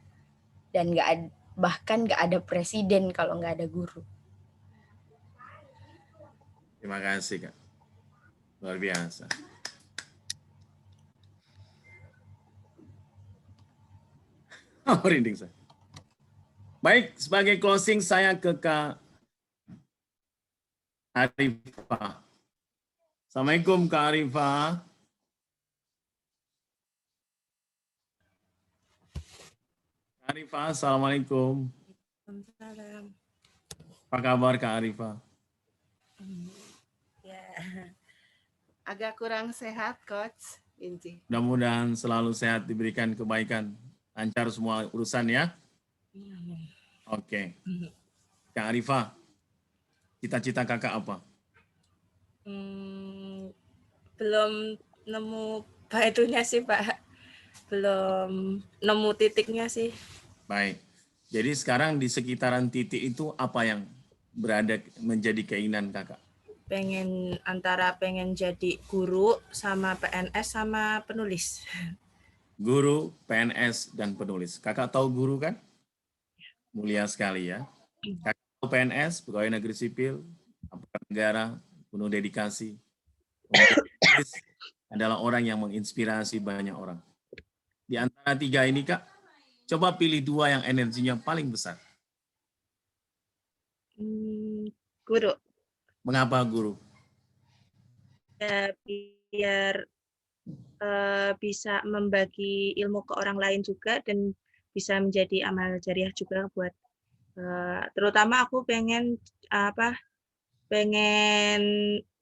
dan bahkan nggak ada presiden kalau nggak ada guru. Terima kasih, Kak. Luar biasa. Merinding saya. Baik, sebagai closing saya ke Kak Arifah. Assalamualaikum Kak Arifah. Kak Arifah, Assalamualaikum. Waalaikumsalam. Apa kabar Kak Arifah? Ya, agak kurang sehat, Coach. Inci. Mudah-mudahan selalu sehat, diberikan kebaikan, lancar semua urusan ya. Oke. Kak Arifah, cita-cita kakak apa? Belum nemu baitunya sih, Pak. Belum nemu titiknya sih. Baik. Jadi sekarang di sekitaran titik itu apa yang berada menjadi keinginan kakak? Pengen jadi guru sama PNS sama penulis. Guru, PNS, dan penulis. Kakak tahu guru kan? Mulia sekali ya. Kakak tahu PNS, pegawai negeri sipil, aparatur negara, penuh dedikasi. Penulis adalah orang yang menginspirasi banyak orang. Di antara tiga ini Kak, coba pilih dua yang energinya paling besar. Guru. Mengapa guru? Ya, biar bisa membagi ilmu ke orang lain juga dan bisa menjadi amal jariah juga buat terutama aku pengen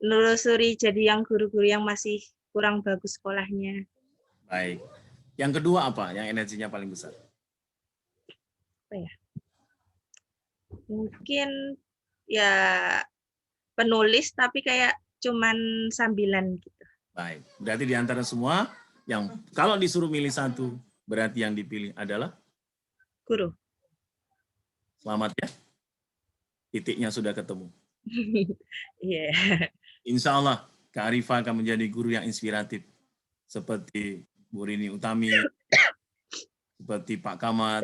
nelusuri jadi yang guru-guru yang masih kurang bagus sekolahnya. Baik. Yang kedua apa yang energinya paling besar? Apa ya? Mungkin ya penulis tapi kayak cuman sambilan gitu. Baik. Berarti di antara semua yang kalau disuruh milih satu, berarti yang dipilih adalah guru. Selamat ya. Titiknya sudah ketemu. Iya. Insya Allah Kak Arifah akan menjadi guru yang inspiratif seperti Bu Rini Utami, seperti Pak Kamat,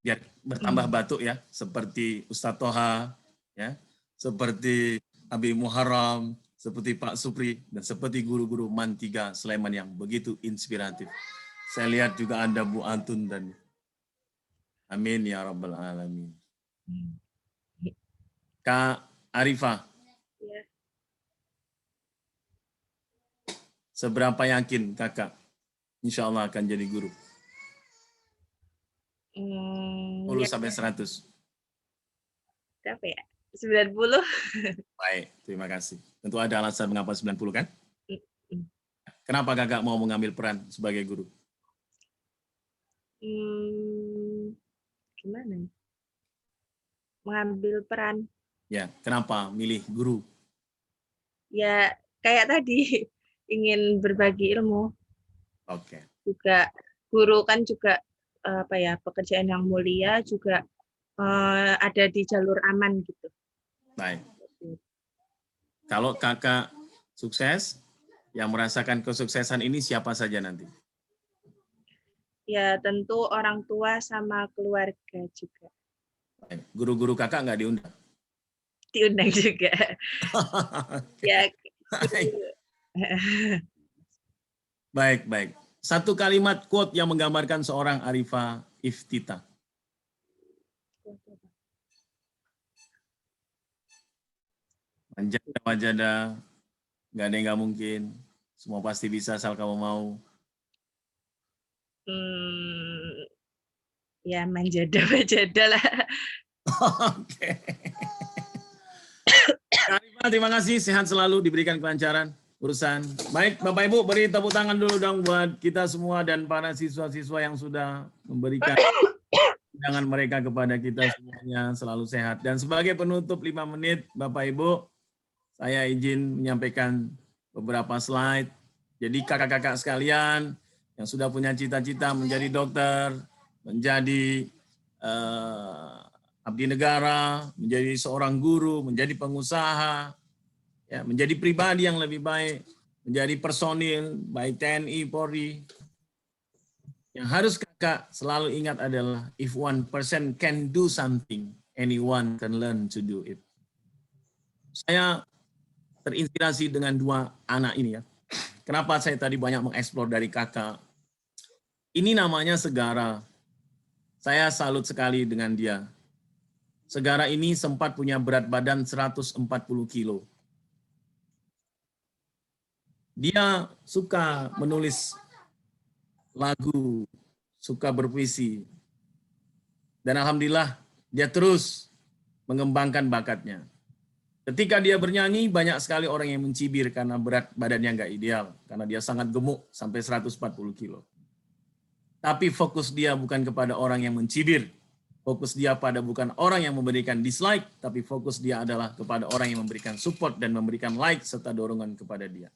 biar bertambah batuk ya, seperti Ustadz Toha, ya, seperti Abi Muharram, seperti Pak Supri, dan seperti guru-guru Man3 Sleman yang begitu inspiratif. Saya lihat juga ada Bu Antun dan amin ya rabbal alamin. Kak Arifah, ya. Seberapa yakin kakak insya Allah akan jadi guru? 10 sampai 100. Berapa ya? 90. Baik, terima kasih. Tentu ada alasan mengapa 90 kan? Kenapa kakak mau mengambil peran sebagai guru? Gimana? Mengambil peran. Ya, kenapa milih guru? Ya, kayak tadi ingin berbagi ilmu. Oke. Juga guru kan juga pekerjaan yang mulia juga ada di jalur aman gitu. Baik. Kalau kakak sukses, yang merasakan kesuksesan ini siapa saja nanti? Ya tentu orang tua sama keluarga juga. Baik. Guru-guru kakak nggak diundang? Diundang juga. Ya. Baik, baik. Satu kalimat quote yang menggambarkan seorang Arifah Iftita. Manjada wajada, nggak ada yang nggak mungkin. Semua pasti bisa asal kamu mau. Ya manjada wajada lah. Oke. Arifah, terima kasih. Sehat selalu, diberikan kelancaran urusan. Baik, Bapak Ibu, beri tepuk tangan dulu dong buat kita semua dan para siswa-siswa yang sudah memberikan undangan mereka kepada kita semuanya. Selalu sehat. Dan sebagai penutup 5 menit, Bapak Ibu, saya izin menyampaikan beberapa slide. Jadi kakak-kakak sekalian yang sudah punya cita-cita menjadi dokter, menjadi abdi negara, menjadi seorang guru, menjadi pengusaha, ya, menjadi pribadi yang lebih baik, menjadi personil, baik TNI, Polri. Yang harus kakak selalu ingat adalah, if one person can do something, anyone can learn to do it. Saya terinspirasi dengan 2 anak ini ya. Kenapa saya tadi banyak mengeksplor dari kakak? Ini namanya Segara. Saya salut sekali dengan dia. Segara ini sempat punya berat badan 140 kilo. Dia suka menulis lagu, suka berpuisi. Dan alhamdulillah dia terus mengembangkan bakatnya. Ketika dia bernyanyi, banyak sekali orang yang mencibir karena berat badannya nggak ideal. Karena dia sangat gemuk sampai 140 kilo. Tapi fokus dia bukan kepada orang yang mencibir. Fokus dia pada bukan orang yang memberikan dislike, tapi fokus dia adalah kepada orang yang memberikan support dan memberikan like serta dorongan kepada dia.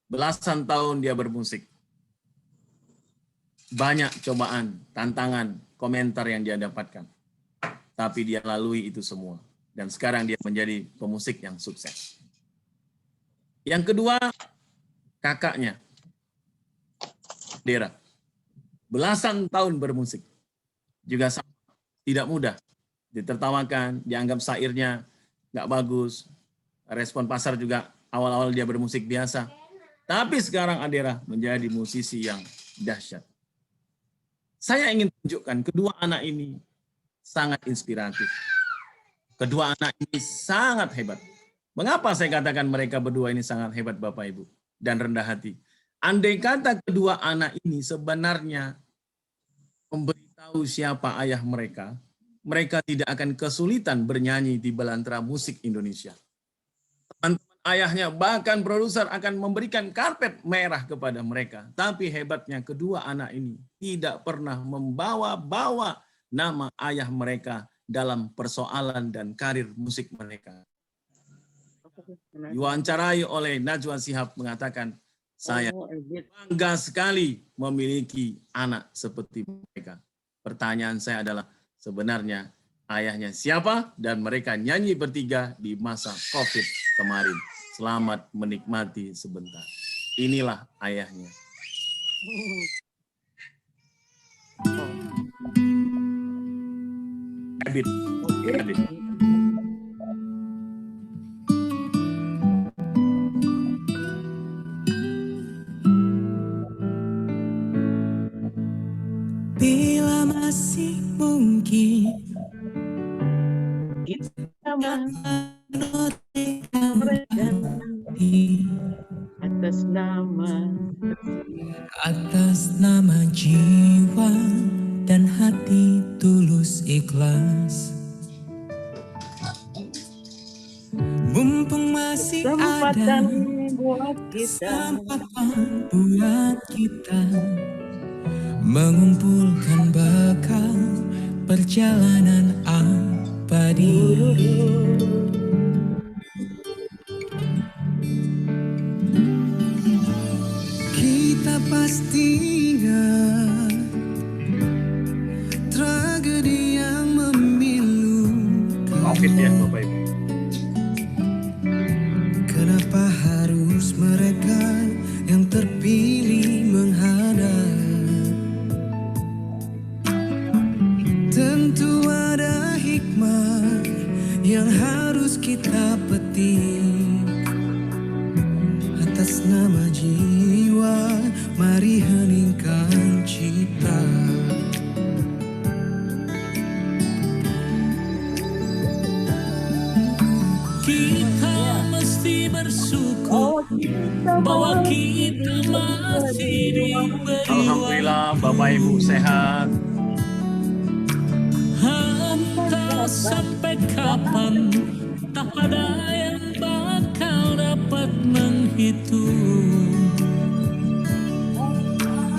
Belasan tahun dia bermusik. Banyak cobaan, tantangan, komentar yang dia dapatkan. Tapi dia lalui itu semua. Dan sekarang dia menjadi pemusik yang sukses. Yang kedua, kakaknya, Dera. Belasan tahun bermusik. Juga sama, tidak mudah. Ditertawakan, dianggap syairnya nggak bagus. Respon pasar juga awal-awal dia bermusik biasa. Tapi sekarang Adera menjadi musisi yang dahsyat. Saya ingin tunjukkan kedua anak ini sangat inspiratif. Kedua anak ini sangat hebat. Mengapa saya katakan mereka berdua ini sangat hebat Bapak Ibu dan rendah hati? Andai kata kedua anak ini sebenarnya memberitahu siapa ayah mereka, mereka tidak akan kesulitan bernyanyi di belantara musik Indonesia. Teman-teman ayahnya bahkan produser akan memberikan karpet merah kepada mereka. Tapi hebatnya kedua anak ini tidak pernah membawa-bawa nama ayah mereka dalam persoalan dan karir musik mereka. Diwawancarai oleh Najwa Shihab mengatakan, saya bangga sekali memiliki anak seperti mereka. Pertanyaan saya adalah, sebenarnya ayahnya siapa? Dan mereka nyanyi bertiga di masa COVID kemarin. Selamat menikmati sebentar. Inilah ayahnya. Habit. Habit. Bila masih mungkin kita atas nama jiwa dan hati tulus ikhlas. Mumpung masih ada kesempatan buat kita mengumpulkan bekal perjalanan abadi. Kita pasti ingat tragedi yang memilukan. Covid ya Bapak Ibu. Kenapa harus mereka yang terpilih menghadap? Tentu ada hikmah yang harus kita petik. Atas nama jiwa, mari heningkan cita. Kita mesti bersyukur bahwa kita masih diberi. Alhamdulillah Bapak Ibu sehat. Entah sampai kapan, tak ada yang bakal dapat menghitung.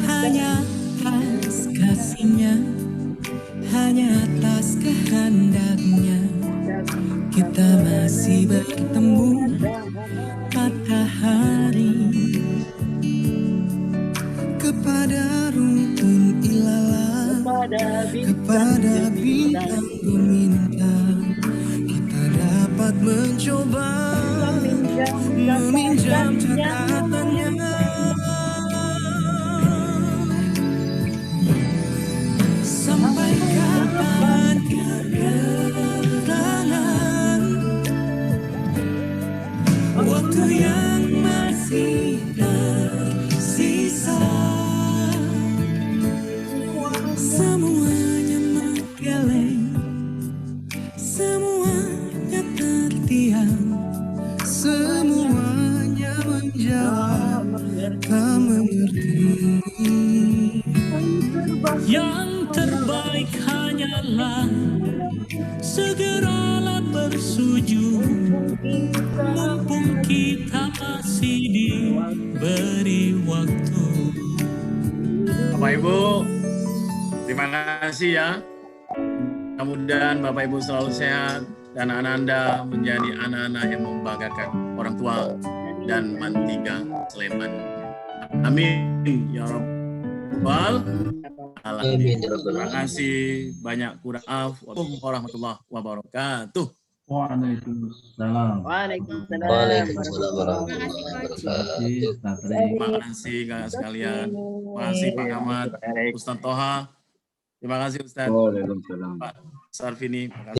Hanya atas kasihnya, hanya atas kehendaknya, kita masih bertemu matahari. Kepada rumpun ilalang, kepada bintang bintang, kita dapat mencoba meminjam catatannya. Sampai kapan kegerangan, waktu yang masih tersisa, semuanya menggeleng, semuanya terdiam, semuanya menjawab tak mengerti. Yang terbaik hanyalah segeralah bersujud, mumpung kita masih diberi waktu. Bapak Ibu, terima kasih ya. Mudah-mudahan Bapak Ibu selalu sehat dan anak-anda menjadi anak-anak yang membanggakan orang tua dan Mantiga Sleman. Amin ya Rabbal Alamin. Terima kasih banyak. Kurang Assalamualaikum warahmatullahi wabarakatuh. Waalaikumsalam. Waalaikumsalam warahmatullahi wabarakatuh. Terima kasih kakak sekalian. Terima kasih Pak Ahmad, Ustadz Toha. Terima kasih Ustadz. Waalaikumsalam. Pak Sarvini.